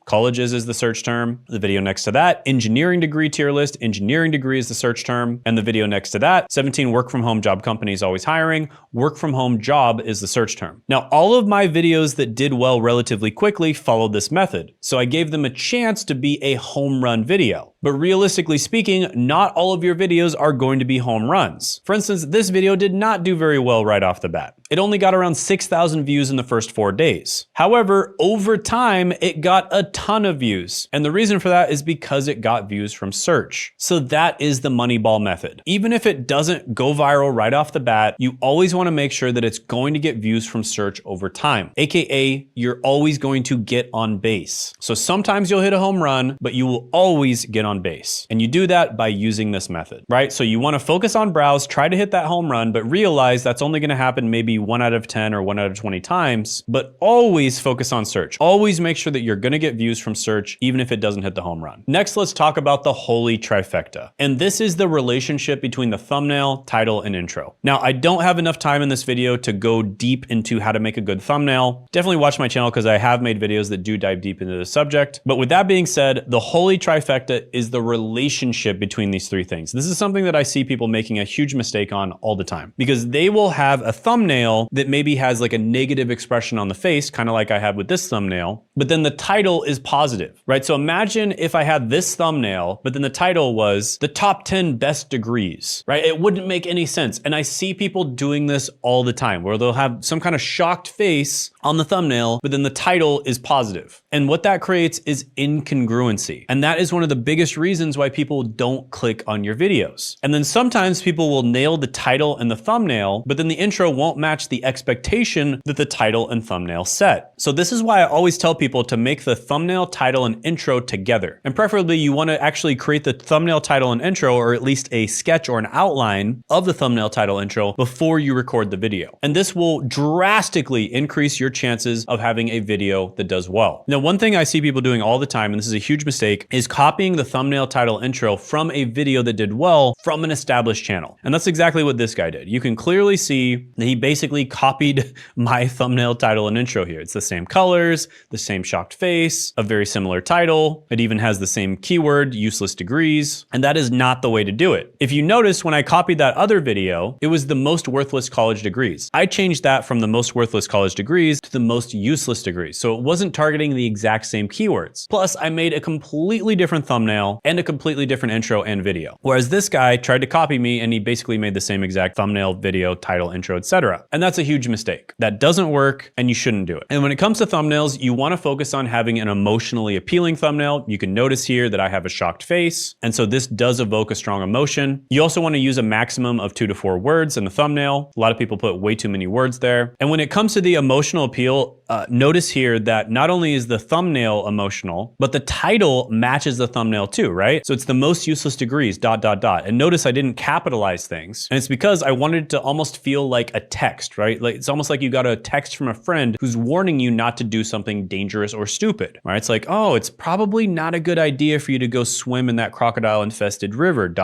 is the search term. The video next to that, engineering degree tier list. Engineering degree is the search term. And the video next to that, 17 work from home job companies always hiring. Work from home job is the search term. Now, all of my videos that did well relatively quickly followed this method. So I gave them a chance to be a home run video. But realistically speaking, not all of your videos are going to be home runs. For instance, this video did not do very well right off the bat. It only got around 6,000 views in the first 4 days. However, over time, it got a ton of views. And the reason for that is because it got views from search. So that is the Moneyball method. Even if it doesn't go viral right off the bat, you always want to make sure that it's going to get views from search over time. AKA, you're always going to get on base. So sometimes you'll hit a home run, but you will always get on base. And you do that by using this method, right? So you want to focus on browse, try to hit that home run, but realize that's only going to happen maybe 1 out of 10 or 1 out of 20 times, but always focus on search. Always make sure that you're going to get views from search, even if it doesn't hit the home run. Next, let's talk about the holy trifecta. And this is the relationship between the thumbnail, title, and intro. Now, I don't have enough time in this video to go deep into how to make a good thumbnail. Definitely watch my channel because I have made videos that do dive deep into the subject. But with that being said, the holy trifecta is the relationship between these 3 things. This is something that I see people making a huge mistake on all the time, because they will have a thumbnail that maybe has like a negative expression on the face, kind of like I had with this thumbnail, but then the title is positive, right? So imagine if I had this thumbnail, but then the title was the top 10 best degrees, right? It wouldn't make any sense. And I see people doing this all the time where they'll have some kind of shocked face on the thumbnail, but then the title is positive. And what that creates is incongruency. And that is one of the biggest reasons why people don't click on your videos. And then sometimes people will nail the title and the thumbnail, but then the intro won't match the expectation that the title and thumbnail set. So this is why I always tell people to make the thumbnail, title, and intro together. And preferably you want to actually create the thumbnail, title, and intro, or at least a sketch or an outline of the thumbnail, title, intro before you record the video. And this will drastically increase your chances of having a video that does well. Now, one thing I see people doing all the time, and this is a huge mistake, is copying the thumbnail, title, intro from a video that did well from an established channel. And that's exactly what this guy did. You can clearly see that he basically copied my thumbnail, title, and intro here. It's the same colors, the same shocked face, a very similar title. It even has the same keyword, useless degrees, and that is not the way to do it. If you notice, when I copied that other video, it was the most worthless college degrees. I changed that from the most worthless college degrees to the most useless degrees. So it wasn't targeting the exact same keywords. Plus, I made a completely different thumbnail and a completely different intro and video. Whereas this guy tried to copy me and he basically made the same exact thumbnail, video, title, intro, etc. And that's a huge mistake. That doesn't work and you shouldn't do it. And when it comes to thumbnails, you want to focus on having an emotionally appealing thumbnail. You can notice here that I have a shocked face. And so this does evoke a strong emotion. You also want to use a maximum of 2 to 4 words in the thumbnail. A lot of people put way too many words there. And when it comes to the emotional appeal, notice here that not only is the thumbnail emotional, but the title matches the thumbnail too, right? So it's the most useless degrees, ... And notice I didn't capitalize things. And it's because I wanted it to almost feel like a text, right? Like it's almost like you got a text from a friend who's warning you not to do something dangerous or stupid, right? It's like, oh, it's probably not a good idea for you to go swim in that crocodile-infested river, ...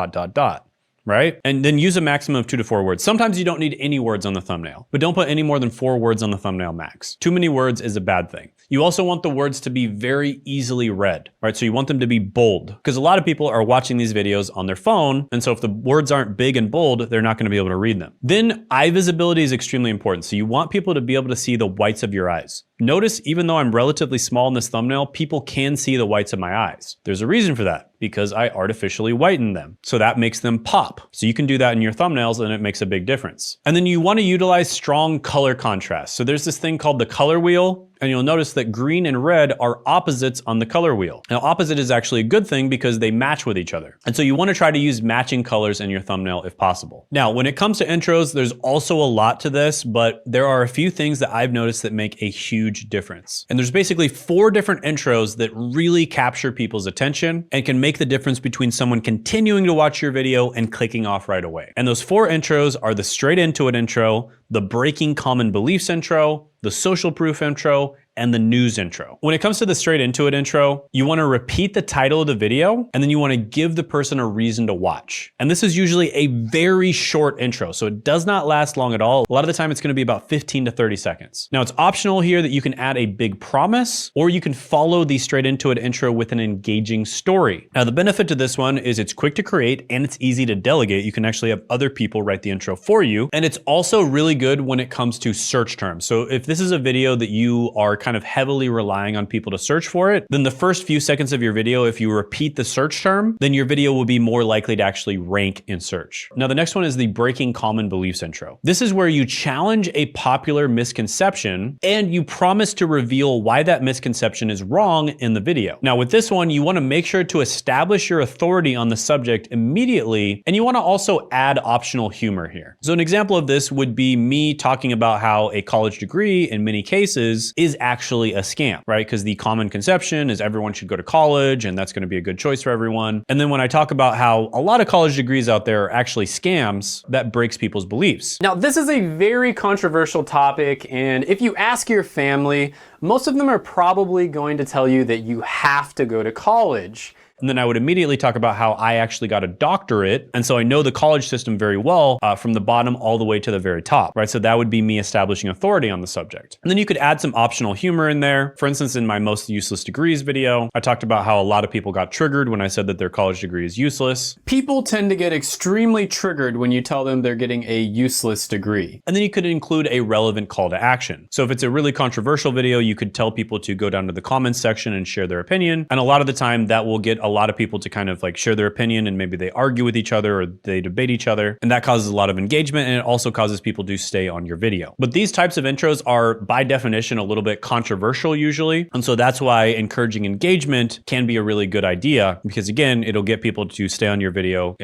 Right? And then use a maximum of 2 to 4 words. Sometimes you don't need any words on the thumbnail, but don't put any more than 4 words on the thumbnail max. Too many words is a bad thing. You also want the words to be very easily read, right? So you want them to be bold because a lot of people are watching these videos on their phone. And so if the words aren't big and bold, they're not going to be able to read them. Then eye visibility is extremely important. So you want people to be able to see the whites of your eyes. Notice, even though I'm relatively small in this thumbnail, people can see the whites of my eyes. There's a reason for that, because I artificially whiten them. So that makes them pop. So you can do that in your thumbnails and it makes a big difference. And then you want to utilize strong color contrast. So there's this thing called the color wheel. And you'll notice that green and red are opposites on the color wheel. Now, opposite is actually a good thing because they match with each other. And so you want to try to use matching colors in your thumbnail if possible. Now, when it comes to intros, there's also a lot to this, but there are a few things that I've noticed that make a huge difference. And there's basically 4 different intros that really capture people's attention and can make the difference between someone continuing to watch your video and clicking off right away. And those 4 intros are the straight into it intro, the breaking common beliefs intro, the social proof intro, and the news intro. When it comes to the straight into it intro, you want to repeat the title of the video, and then you want to give the person a reason to watch. And this is usually a very short intro, so it does not last long at all. A lot of the time it's going to be about 15 to 30 seconds. Now, it's optional here that you can add a big promise, or you can follow the straight into it intro with an engaging story. Now, the benefit to this one is it's quick to create and it's easy to delegate. You can actually have other people write the intro for you. And it's also really good when it comes to search terms. So if this is a video that you are kind of heavily relying on people to search for it, then the first few seconds of your video, if you repeat the search term, then your video will be more likely to actually rank in search. Now, the next one is the breaking common beliefs intro. This is where you challenge a popular misconception and you promise to reveal why that misconception is wrong in the video. Now, with this one, you want to make sure to establish your authority on the subject immediately, and you want to also add optional humor here. So an example of this would be me talking about how a college degree in many cases is actually a scam, right? Because the common conception is everyone should go to college and that's going to be a good choice for everyone. And then when I talk about how a lot of college degrees out there are actually scams, that breaks people's beliefs. Now, this is a very controversial topic, and if you ask your family, most of them are probably going to tell you that you have to go to college. And then I would immediately talk about how I actually got a doctorate. And so I know the college system very well from the bottom all the way to the very top, right? So that would be me establishing authority on the subject. And then you could add some optional humor in there. For instance, in my most useless degrees video, I talked about how a lot of people got triggered when I said that their college degree is useless. People tend to get extremely triggered when you tell them they're getting a useless degree. And then you could include a relevant call to action. So if it's a really controversial video, you could tell people to go down to the comments section and share their opinion. And a lot of the time that will get a lot of people to kind of like share their opinion, and maybe they argue with each other or they debate each other. And that causes a lot of engagement, and it also causes people to stay on your video. But these types of intros are by definition a little bit controversial usually. And so that's why encouraging engagement can be a really good idea, because again, it'll get people to stay on your video,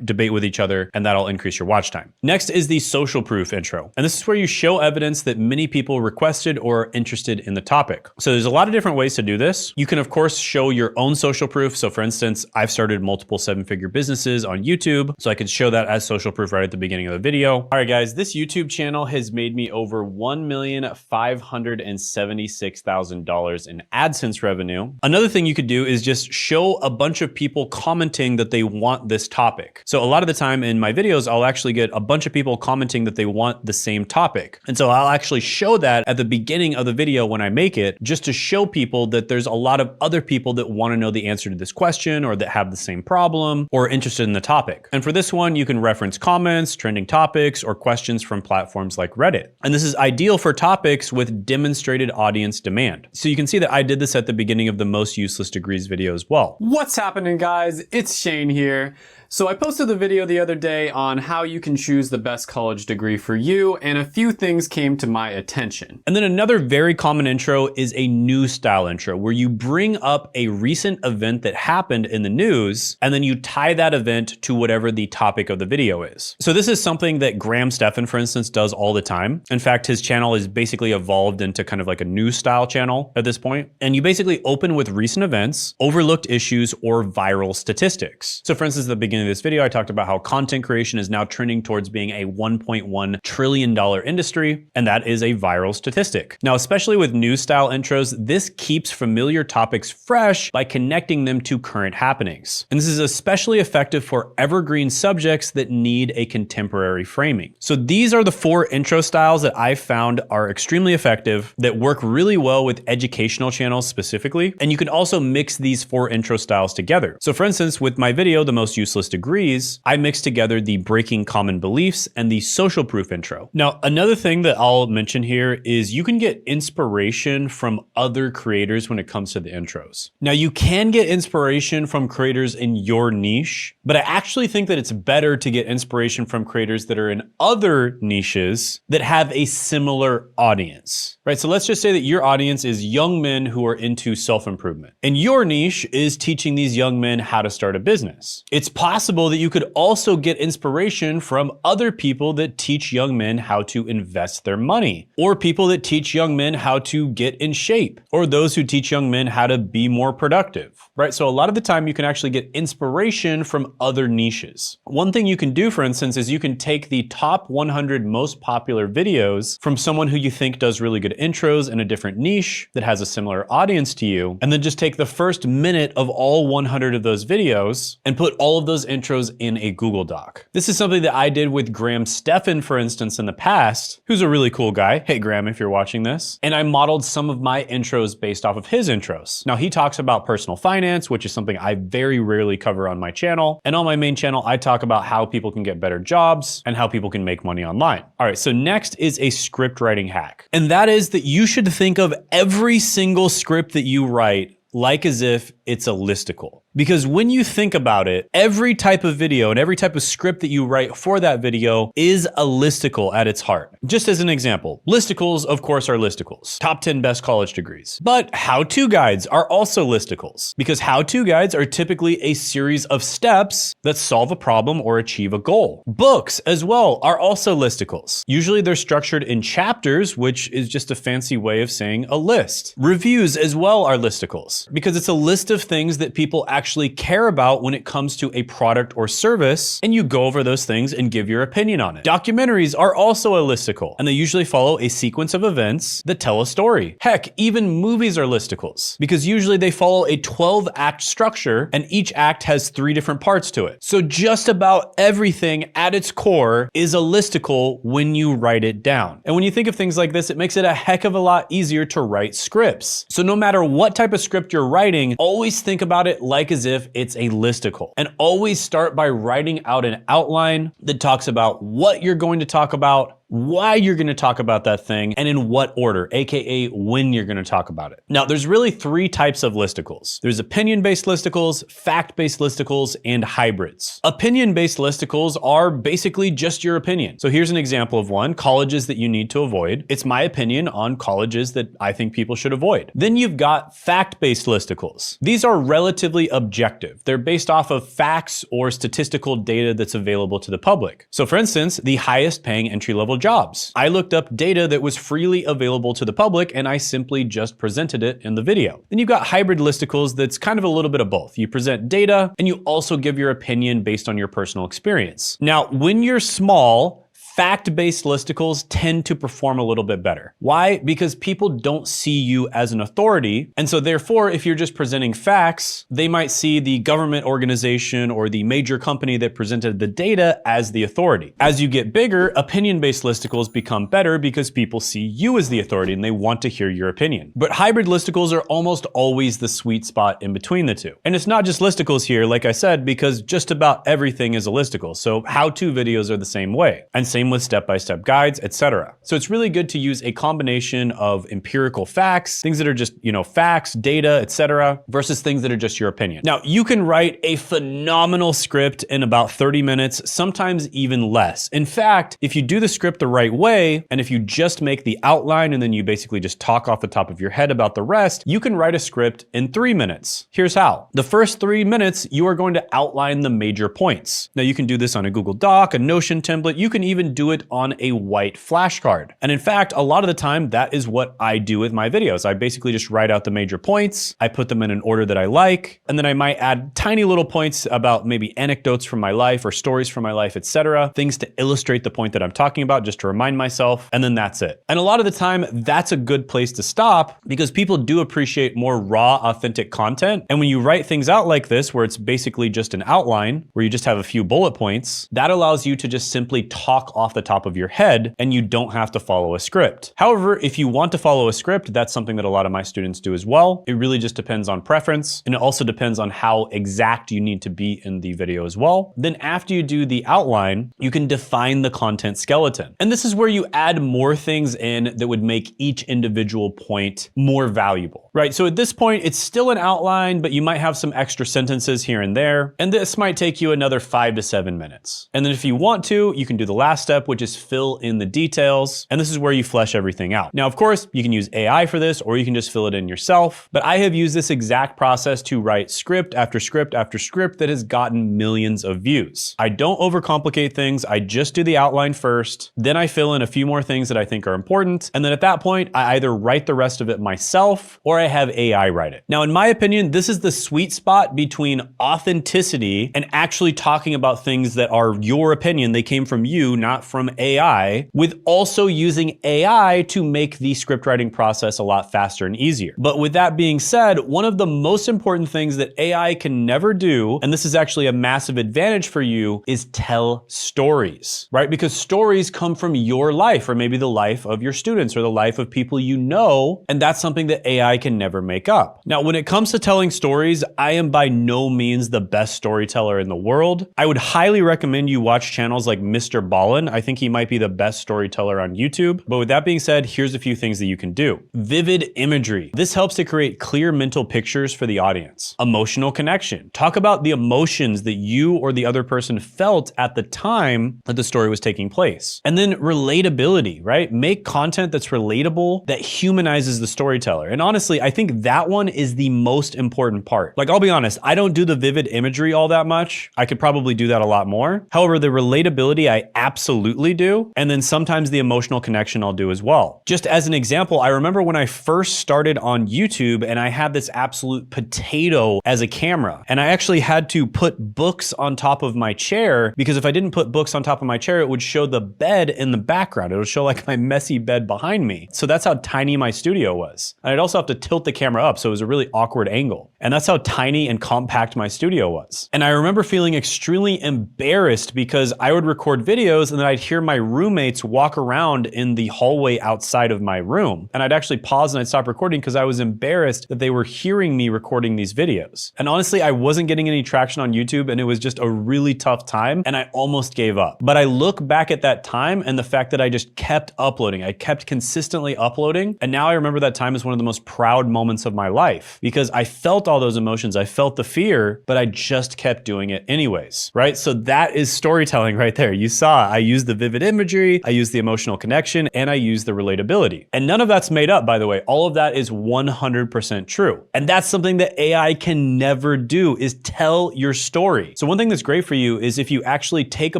debate with each other, and that'll increase your watch time. Next is the social proof intro. And this is where you show evidence that many people requested or are interested in the topic. So there's a lot of different ways to do this. You can of course show your own social proof. So for instance, I've started multiple 7-figure businesses on YouTube, so I could show that as social proof right at the beginning of the video. All right, guys, this YouTube channel has made me over $1,576,000 in AdSense revenue. Another thing you could do is just show a bunch of people commenting that they want this topic. So a lot of the time in my videos, I'll actually get a bunch of people commenting that they want the same topic. And so I'll actually show that at the beginning of the video when I make it, just to show people that there's a lot of other people that want to know the answer to this question or that have the same problem or are interested in the topic. And for this one, you can reference comments, trending topics, or questions from platforms like Reddit. And this is ideal for topics with demonstrated audience demand. So you can see that I did this at the beginning of the most useless degrees video as well. What's happening, guys? It's Shane here. So I posted the video the other day on how you can choose the best college degree for you, and a few things came to my attention. And then another very common intro is a news style intro, where you bring up a recent event that happened in the news, and then you tie that event to whatever the topic of the video is. So this is something that Graham Stephan, for instance, does all the time. In fact, his channel is basically evolved into kind of like a news style channel at this point. And you basically open with recent events, overlooked issues, or viral statistics. So for instance, at the beginning of this video, I talked about how content creation is now trending towards being a $1.1 trillion industry, and that is a viral statistic. Now, especially with news style intros, this keeps familiar topics fresh by connecting them to current happenings. And this is especially effective for evergreen subjects that need a contemporary framing. So these are the 4 intro styles that I've found are extremely effective, that work really well with educational channels specifically. And you can also mix these 4 intro styles together. So for instance, with my video, The Most Useless Degrees, I mixed together the breaking common beliefs and the social proof intro. Now, another thing that I'll mention here is you can get inspiration from other creators when it comes to the intros. Now, you can get inspiration from creators in your niche, but I actually think that it's better to get inspiration from creators that are in other niches that have a similar audience, right? So let's just say that your audience is young men who are into self-improvement, and your niche is teaching these young men how to start a business. It's possible that you could also get inspiration from other people that teach young men how to invest their money, or people that teach young men how to get in shape, or those who teach young men how to be more productive, right? So a lot of the time you can actually get inspiration from other niches. One thing you can do, for instance, is you can take the top 100 most popular videos from someone who you think does really good intros in a different niche that has a similar audience to you, and then just take the first minute of all 100 of those videos and put all of those intros in a Google Doc. This is something that I did with Graham Stephan, for instance, in the past, who's a really cool guy. Hey, Graham, if you're watching this. And I modeled some of my intros based off of his intros. Now, he talks about personal finance, which is something I very rarely cover on my channel. And on my main channel, I talk about how people can get better jobs and how people can make money online. All right, so next is a script writing hack. And that is that you should think of every single script that you write like as if it's a listicle. Because when you think about it, every type of video and every type of script that you write for that video is a listicle at its heart. Just as an example, listicles, of course, are listicles. Top 10 best college degrees. But how-to guides are also listicles, because how-to guides are typically a series of steps that solve a problem or achieve a goal. Books, as well, are also listicles. Usually they're structured in chapters, which is just a fancy way of saying a list. Reviews, as well, are listicles, because it's a list of things that people actually care about when it comes to a product or service, and you go over those things and give your opinion on it. Documentaries are also a listicle, and they usually follow a sequence of events that tell a story. Heck, even movies are listicles, because usually they follow a 12-act structure, and each act has 3 different parts to it. So just about everything at its core is a listicle when you write it down. And when you think of things like this, it makes it a heck of a lot easier to write scripts. So no matter what type of script you're writing, always think about it like as if it's a listicle, and always start by writing out an outline that talks about what you're going to talk about, why you're going to talk about that thing, and in what order, aka when you're going to talk about it. Now, there's really 3 types of listicles. There's opinion-based listicles, fact-based listicles, and hybrids. Opinion-based listicles are basically just your opinion. So here's an example of one: colleges that you need to avoid. It's my opinion on colleges that I think people should avoid. Then you've got fact-based listicles. These are relatively objective. They're based off of facts or statistical data that's available to the public. So for instance, the highest paying entry-level jobs. I looked up data that was freely available to the public and I simply just presented it in the video. Then you've got hybrid listicles that's kind of a little bit of both. You present data and you also give your opinion based on your personal experience. Now, when you're small, fact-based listicles tend to perform a little bit better. Why? Because people don't see you as an authority. And so therefore, if you're just presenting facts, they might see the government organization or the major company that presented the data as the authority. As you get bigger, opinion-based listicles become better because people see you as the authority and they want to hear your opinion. But hybrid listicles are almost always the sweet spot in between the two. And it's not just listicles here, like I said, because just about everything is a listicle. So how-to videos are the same way. And same with step-by-step guides, etc. So it's really good to use a combination of empirical facts, things that are just, facts, data, etc., versus things that are just your opinion. Now, you can write a phenomenal script in about 30 minutes, sometimes even less. In fact, if you do the script the right way, and if you just make the outline and then you basically just talk off the top of your head about the rest, you can write a script in 3 minutes. Here's how. The first 3 minutes, you are going to outline the major points. Now, you can do this on a Google Doc, a Notion template. You can even do it on a white flashcard. And in fact, a lot of the time, that is what I do with my videos. I basically just write out the major points, I put them in an order that I like, and then I might add tiny little points about maybe anecdotes from my life or stories from my life, etc. Things to illustrate the point that I'm talking about, just to remind myself, and then that's it. And a lot of the time, that's a good place to stop because people do appreciate more raw, authentic content. And when you write things out like this, where it's basically just an outline, where you just have a few bullet points, that allows you to just simply talk off the top of your head and you don't have to follow a script. However, if you want to follow a script, that's something that a lot of my students do as well. It really just depends on preference, and it also depends on how exact you need to be in the video as well. Then after you do the outline, you can define the content skeleton. And this is where you add more things in that would make each individual point more valuable, right? So at this point, it's still an outline, but you might have some extra sentences here and there. And this might take you another 5 to 7 minutes. And then if you want to, you can do the last step, which is fill in the details. And this is where you flesh everything out. Now, of course, you can use AI for this, or you can just fill it in yourself. But I have used this exact process to write script after script after script that has gotten millions of views. I don't overcomplicate things. I just do the outline first. Then I fill in a few more things that I think are important. And then at that point, I either write the rest of it myself or I have AI write it. Now, in my opinion, this is the sweet spot between authenticity and actually talking about things that are your opinion. They came from you, not from AI, with also using AI to make the script writing process a lot faster and easier. But with that being said, one of the most important things that AI can never do, and this is actually a massive advantage for you, is tell stories, right? Because stories come from your life, or maybe the life of your students or the life of people you know, and that's something that AI can never make up. Now, when it comes to telling stories, I am by no means the best storyteller in the world. I would highly recommend you watch channels like Mr. Ballin. I think he might be the best storyteller on YouTube. But with that being said, here's a few things that you can do. Vivid imagery. This helps to create clear mental pictures for the audience. Emotional connection. Talk about the emotions that you or the other person felt at the time that the story was taking place. And then relatability, right? Make content that's relatable, that humanizes the storyteller. And honestly, I think that one is the most important part. Like, I'll be honest, I don't do the vivid imagery all that much. I could probably do that a lot more. However, the relatability I absolutely do. And then sometimes the emotional connection I'll do as well. Just as an example, I remember when I first started on YouTube and I had this absolute potato as a camera. And I actually had to put books on top of my chair because if I didn't put books on top of my chair, it would show the bed in the background. It would show like my messy bed behind me. So that's how tiny my studio was. And I'd also have to tilt the camera up, so it was a really awkward angle. And that's how tiny and compact my studio was. And I remember feeling extremely embarrassed because I would record videos and then I'd hear my roommates walk around in the hallway outside of my room. And I'd actually pause and I'd stop recording because I was embarrassed that they were hearing me recording these videos. And honestly, I wasn't getting any traction on YouTube and it was just a really tough time and I almost gave up. But I look back at that time and the fact that I just kept uploading. I kept consistently uploading. And now I remember that time as one of the most proud proud moments of my life because I felt all those emotions. I felt the fear, but I just kept doing it anyways, right? So that is storytelling right there. You saw I used the vivid imagery, I used the emotional connection, and I used the relatability. And none of that's made up, by the way. All of that is 100% true. And that's something that AI can never do, is tell your story. So one thing that's great for you is if you actually take a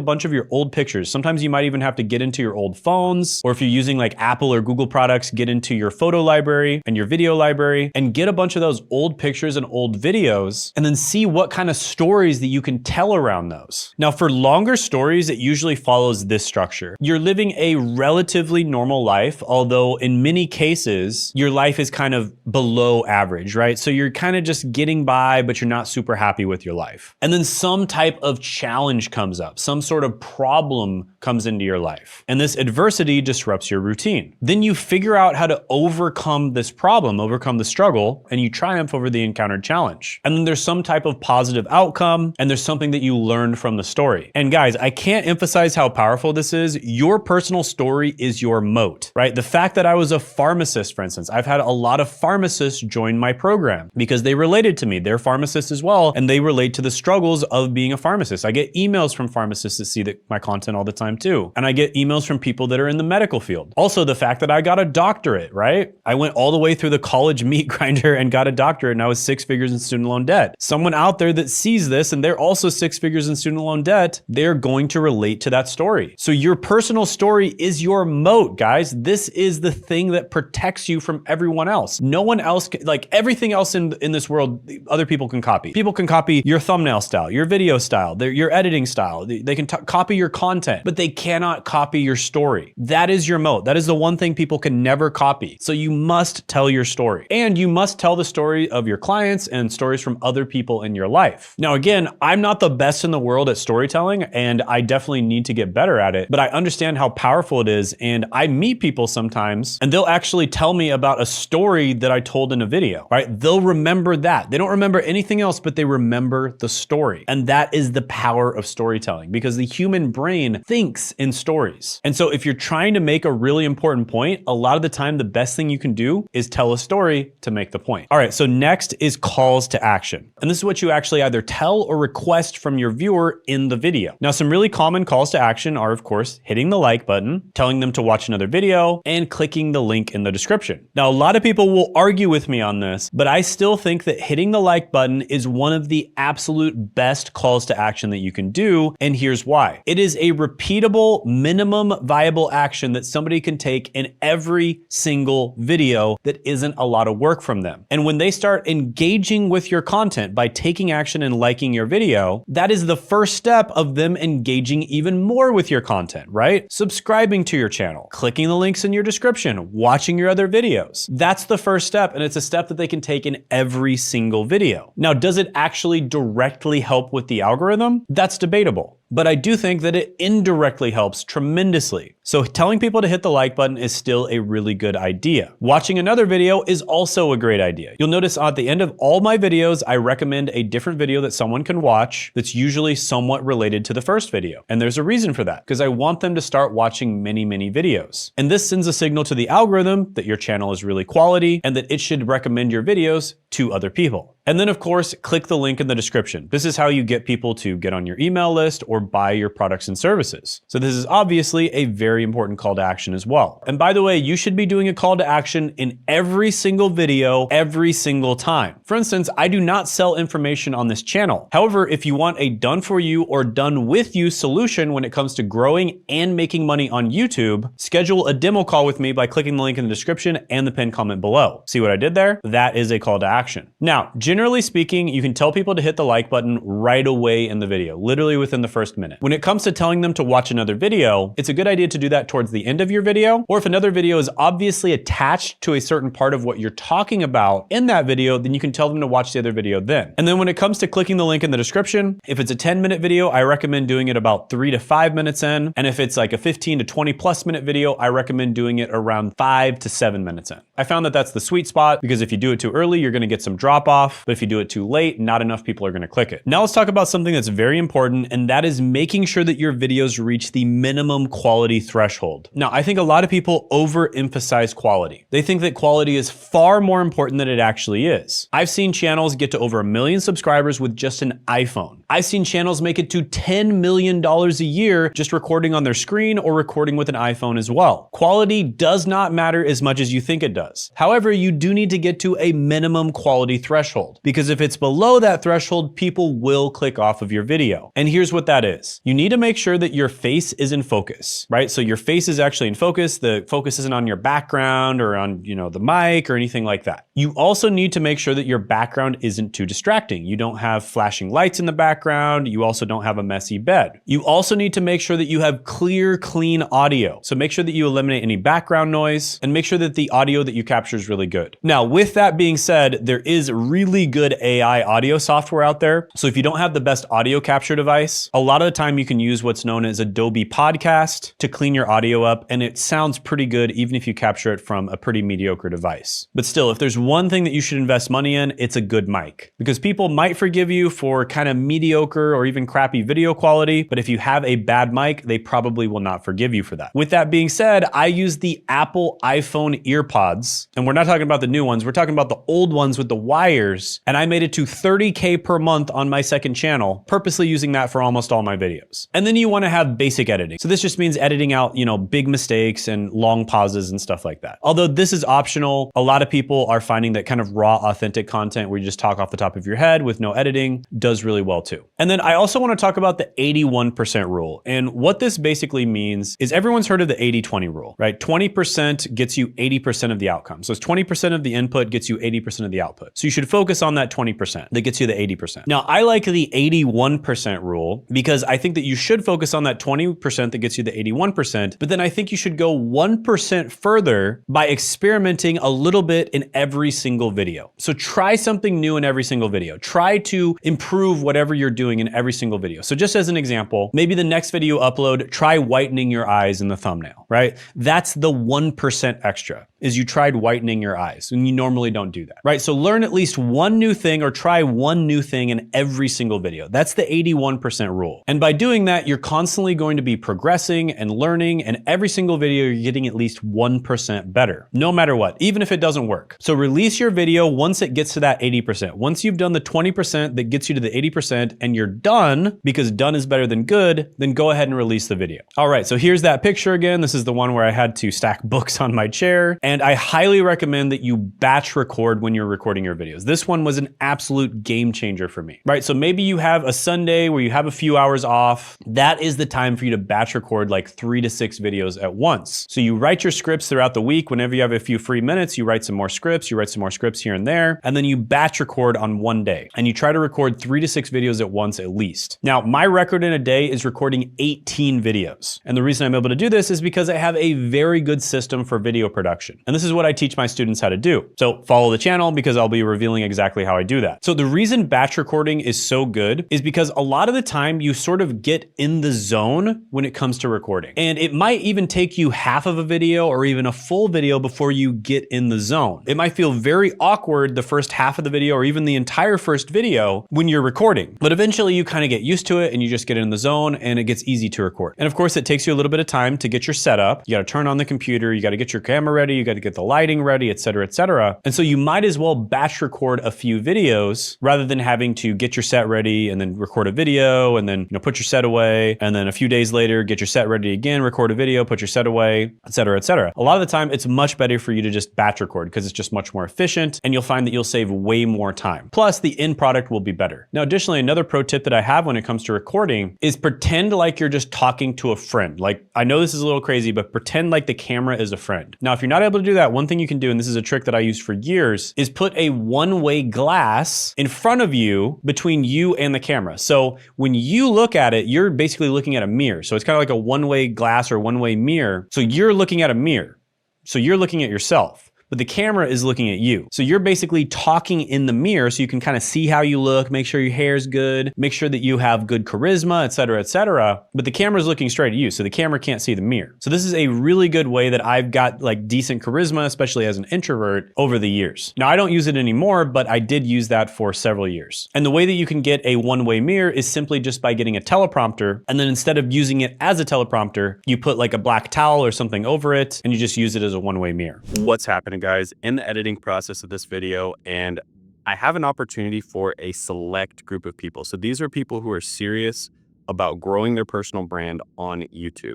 bunch of your old pictures. Sometimes you might even have to get into your old phones, or if you're using like Apple or Google products, get into your photo library and your video library and get a bunch of those old pictures and old videos and then see what kind of stories that you can tell around those. Now, for longer stories, it usually follows this structure. You're living a relatively normal life, although in many cases, your life is kind of below average, right? So you're kind of just getting by, but you're not super happy with your life. And then some type of challenge comes up, some sort of problem comes into your life. And this adversity disrupts your routine. Then you figure out how to overcome this problem, overcome the struggle, and you triumph over the encountered challenge. And then there's some type of positive outcome, and there's something that you learned from the story. And guys, I can't emphasize how powerful this is. Your personal story is your moat, right? The fact that I was a pharmacist, for instance, I've had a lot of pharmacists join my program because they related to me. They're pharmacists as well, and they relate to the struggles of being a pharmacist. I get emails from pharmacists that see my content all the time too. And I get emails from people that are in the medical field. Also, the fact that I got a doctorate, right? I went all the way through the college meat grinder and got a doctorate, and I was 6 figures in student loan debt. Someone out there that sees this and they're also 6 figures in student loan debt, they're going to relate to that story. So your personal story is your moat, guys. This is the thing that protects you from everyone else. No one else, like everything else in this world, other people can copy. People can copy your thumbnail style, your video style, your editing style. They can copy your content, but they cannot copy your story. That is your moat. That is the one thing people can never copy. So you must tell your story, and you must tell the story of your clients and stories from other people in your life. Now, again, I'm not the best in the world at storytelling, and I definitely need to get better at it, but I understand how powerful it is. And I meet people sometimes and they'll actually tell me about a story that I told in a video, right? They'll remember that. They don't remember anything else, but they remember the story. And that is the power of storytelling, because the human brain thinks in stories. And so if you're trying to make a really important point, a lot of the time, the best thing you can do is tell a story to make the point. All right, so next is calls to action. And this is what you actually either tell or request from your viewer in the video. Now, some really common calls to action are, of course, hitting the like button, telling them to watch another video, and clicking the link in the description. Now, a lot of people will argue with me on this, but I still think that hitting the like button is one of the absolute best calls to action that you can do, and here's why. It is a repeatable, minimum viable action that somebody can take in every single video that isn't a lot of work from them. And when they start engaging with your content by taking action and liking your video, that is the first step of them engaging even more with your content, right? Subscribing to your channel, clicking the links in your description, watching your other videos. That's the first step, and it's a step that they can take in every single video. Now, does it actually directly help with the algorithm? That's debatable. But I do think that it indirectly helps tremendously. So telling people to hit the like button is still a really good idea. Watching another video is also a great idea. You'll notice at the end of all my videos, I recommend a different video that someone can watch that's usually somewhat related to the first video. And there's a reason for that, because I want them to start watching many, many videos. And this sends a signal to the algorithm that your channel is really quality and that it should recommend your videos to other people. And then, of course, click the link in the description. This is how you get people to get on your email list or buy your products and services. So this is obviously a very important call to action as well. And by the way, you should be doing a call to action in every single video, every single time. For instance, I do not sell information on this channel. However, if you want a done for you or done with you solution when it comes to growing and making money on YouTube, schedule a demo call with me by clicking the link in the description and the pinned comment below. See what I did there? That is a call to action. Now, generally speaking, you can tell people to hit the like button right away in the video, literally within the first minute. When it comes to telling them to watch another video, it's a good idea to do that towards the end of your video, or if another video is obviously attached to a certain part of what you're talking about in that video, then you can tell them to watch the other video then. And then when it comes to clicking the link in the description, if it's a 10-minute video, I recommend doing it about 3 to 5 minutes in. And if it's like a 15 to 20+ minute video, I recommend doing it around 5 to 7 minutes in. I found that that's the sweet spot, because if you do it too early, you're gonna get some drop off. enough, but if you do it too late, not enough people are gonna click it. Now let's talk about something that's very important, and that is making sure that your videos reach the minimum quality threshold. Now, I think a lot of people overemphasize quality. They think that quality is far more important than it actually is. I've seen channels get to over 1 million subscribers with just an iPhone. I've seen channels make it to $10 million a year just recording on their screen or recording with an iPhone as well. Quality does not matter as much as you think it does. However, you do need to get to a minimum quality threshold, because if it's below that threshold, people will click off of your video. And here's what that is. You need to make sure that your face is in focus, right? So your face is actually in focus. The focus isn't on your background or on, the mic or anything like that. You also need to make sure that your background isn't too distracting. You don't have flashing lights in the background. You also don't have a messy bed. You also need to make sure that you have clear, clean audio. So make sure that you eliminate any background noise and make sure that the audio that you capture is really good. Now, with that being said, there is really good AI audio software out there. So if you don't have the best audio capture device, a lot of the time you can use what's known as Adobe Podcast to clean your audio up, and it sounds pretty good even if you capture it from a pretty mediocre device. But still, if there's one thing that you should invest money in, it's a good mic, because people might forgive you for kind of mediocre or even crappy video quality, but if you have a bad mic, they probably will not forgive you for that. With that being said, I use the Apple iPhone earpods, and we're not talking about the new ones, we're talking about the old ones with the wires, and I made it to 30K per month on my second channel, purposely using that for almost all my videos. And then you want to have basic editing. So this just means editing out, big mistakes and long pauses and stuff like that. Although this is optional, a lot of people are finding that kind of raw, authentic content where you just talk off the top of your head with no editing does really well too. And then I also want to talk about the 81% rule. And what this basically means is everyone's heard of the 80-20 rule, right? 20% gets you 80% of the outcome. So it's 20% of the input gets you 80% of the output. So you should focus on that 20% that gets you the 80%. Now, I like the 81% rule because I think that you should focus on that 20% that gets you the 81%, but then I think you should go 1% further by experimenting a little bit in every single video. So try something new in every single video. Try to improve whatever you're doing in every single video. So just as an example, maybe the next video upload, try whitening your eyes in the thumbnail, right? That's the 1% extra, is you tried whitening your eyes, and you normally don't do that, right? So learn at least one new thing or try one new thing in every single video. That's the 81% rule. And by doing that, you're constantly going to be progressing and learning, and every single video you're getting at least 1% better, no matter what, even if it doesn't work. So release your video once it gets to that 80%. Once you've done the 20% that gets you to the 80% and you're done, because done is better than good, then go ahead and release the video. All right, so here's that picture again. This is the one where I had to stack books on my chair, and I highly recommend that you batch record when you're recording your videos. This one was an absolute game changer for me, right? So maybe you have a Sunday where you have a few hours off. That is the time for you to batch record like 3 to 6 videos at once. So you write your scripts throughout the week. Whenever you have a few free minutes, you write some more scripts, you write some more scripts here and there, and then you batch record on one day. And you try to record 3 to 6 videos at once at least. Now, my record in a day is recording 18 videos. And the reason I'm able to do this is because I have a very good system for video production. And this is what I teach my students how to do. So follow the channel because I'll be revealing exactly how I do that. So the reason batch recording is so good is because a lot of the time you sort of get in the zone when it comes to recording. And it might even take you half of a video or even a full video before you get in the zone. It might feel very awkward the first half of the video or even the entire first video when you're recording. But eventually you kind of get used to it and you just get in the zone and it gets easy to record. And of course it takes you a little bit of time to get your setup. You got to turn on the computer, you got to get your camera ready, you got to get the lighting ready, et cetera, et cetera. And so you might as well batch record a few videos rather than having to get your set ready and then record a video and then put your set away. And then a few days later, get your set ready again, record a video, put your set away, et cetera, et cetera. A lot of the time it's much better for you to just batch record because it's just much more efficient and you'll find that you'll save way more time. Plus the end product will be better. Now, additionally, another pro tip that I have when it comes to recording is pretend like you're just talking to a friend. Like, I know this is a little crazy, but pretend like the camera is a friend. Now, if you're not able to do that, one thing you can do, and this is a trick that I used for years, is put a one-way glass in front of you between you and the camera. So when you look at it, you're basically looking at a mirror. So it's kind of like a one-way glass or one-way mirror. So you're looking at a mirror. So you're looking at yourself. but the camera is looking at you. So you're basically talking in the mirror so you can kind of see how you look, make sure your hair's good, make sure that you have good charisma, et cetera, but the camera's looking straight at you, so the camera can't see the mirror. So this is a really good way that I've got like decent charisma, especially as an introvert, over the years. Now I don't use it anymore, but I did use that for several years. And the way that you can get a one-way mirror is simply just by getting a teleprompter, and then instead of using it as a teleprompter, you put like a black towel or something over it, and you just use it as a one-way mirror. What's happening, guys, in the editing process of this video, and I have an opportunity for a select group of people. So these are people who are serious about growing their personal brand on YouTube.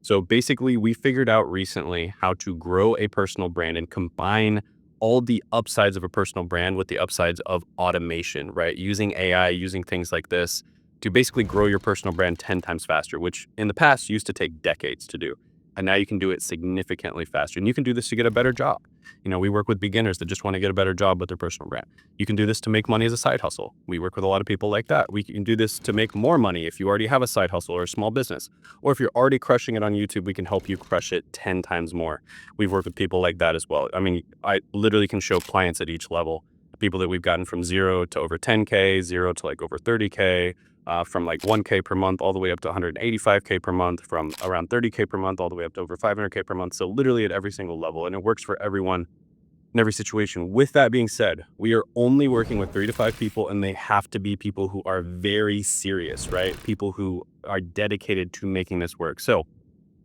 So basically, we figured out recently how to grow a personal brand and combine all the upsides of a personal brand with the upsides of automation, right? Using AI, using things like this to basically grow your personal brand 10 times faster, which in the past used to take decades to do. And now you can do it significantly faster. And you can do this to get a better job. You know, we work with beginners that just want to get a better job with their personal brand. You can do this to make money as a side hustle. We work with a lot of people like that. We can do this to make more money if you already have a side hustle or a small business. Or if you're already crushing it on YouTube, we can help you crush it 10 times more. We've worked with people like that as well. I mean, I literally can show clients at each level, people that we've gotten from 0 to over 10K, 0 to like over 30K, from like 1K per month all the way up to 185K per month, from around 30K per month all the way up to over 500K per month. So literally at every single level, and it works for everyone in every situation. With that being said, we are only working with 3 to 5 people, and they have to be people who are very serious, right? People who are dedicated to making this work. So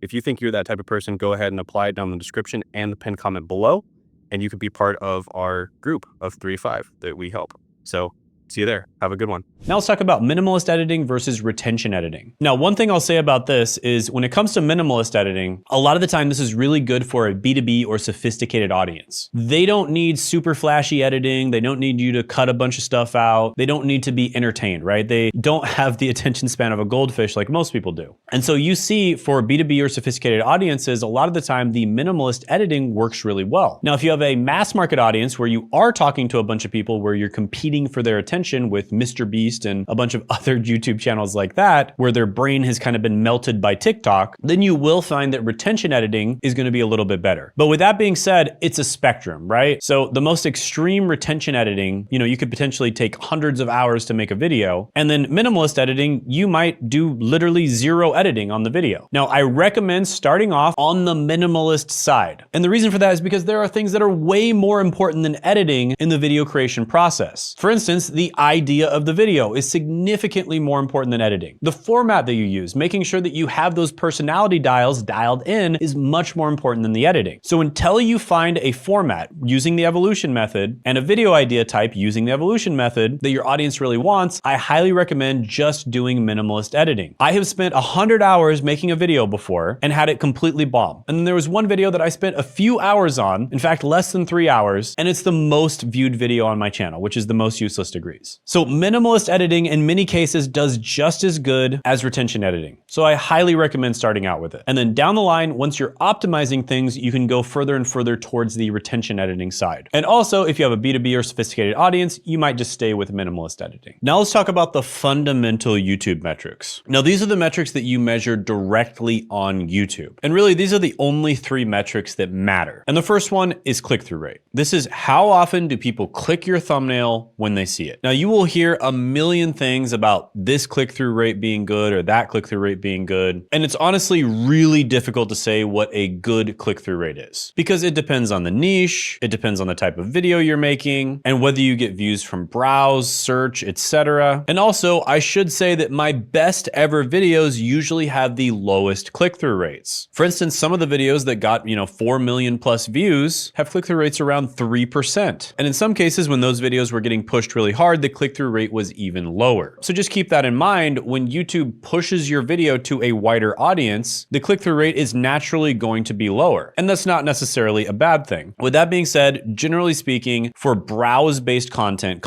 if you think you're that type of person, go ahead and apply it down in the description and the pinned comment below, and you could be part of our group of 3 to 5 that we help. So see you there. Have a good one. Now let's talk about minimalist editing versus retention editing. Now, one thing I'll say about this is when it comes to minimalist editing, a lot of the time this is really good for a B2B or sophisticated audience. They don't need super flashy editing. They don't need you to cut a bunch of stuff out. They don't need to be entertained, right? They don't have the attention span of a goldfish like most people do. And so you see for B2B or sophisticated audiences, a lot of the time the minimalist editing works really well. Now, if you have a mass market audience where you are talking to a bunch of people where you're competing for their attention with Mr. Beast and a bunch of other YouTube channels like that, where their brain has kind of been melted by TikTok, then you will find that retention editing is going to be a little bit better. But with that being said, it's a spectrum, right? So the most extreme retention editing, you know, you could potentially take hundreds of hours to make a video, and then minimalist editing, you might do literally 0 editing on the video. Now, I recommend starting off on the minimalist side. And the reason for that is because there are things that are way more important than editing in the video creation process. For instance, the idea of the video is significantly more important than editing. The format that you use, making sure that you have those personality dials dialed in, is much more important than the editing. So until you find a format using the evolution method and a video idea type using the evolution method that your audience really wants, I highly recommend just doing minimalist editing. I have spent 100 hours making a video before and had it completely bomb. And then there was one video that I spent a few hours on, in fact, less than 3 hours, and it's the most viewed video on my channel, which is the most useless degrees. So minimalist editing in many cases does just as good as retention editing. So I highly recommend starting out with it. And then down the line, once you're optimizing things, you can go further and further towards the retention editing side. And also, if you have a B2B or sophisticated audience, you might just stay with minimalist editing. Now let's talk about the fundamental YouTube metrics. Now these are the metrics that you measure directly on YouTube. And really, these are the only 3 metrics that matter. And the first one is click-through rate. This is how often do people click your thumbnail when they see it. Now you will hear a million things about this click-through rate being good or that click-through rate being good. And it's honestly really difficult to say what a good click-through rate is because it depends on the niche, it depends on the type of video you're making, and whether you get views from browse, search, etc. And also, I should say that my best ever videos usually have the lowest click-through rates. For instance, some of the videos that got, 4 million plus views have click-through rates around 3%. And in some cases, when those videos were getting pushed really hard, the click-through rate was even lower. So just keep that in mind. When YouTube pushes your video to a wider audience, the click-through rate is naturally going to be lower. And that's not necessarily a bad thing. With that being said, generally speaking, for browse-based content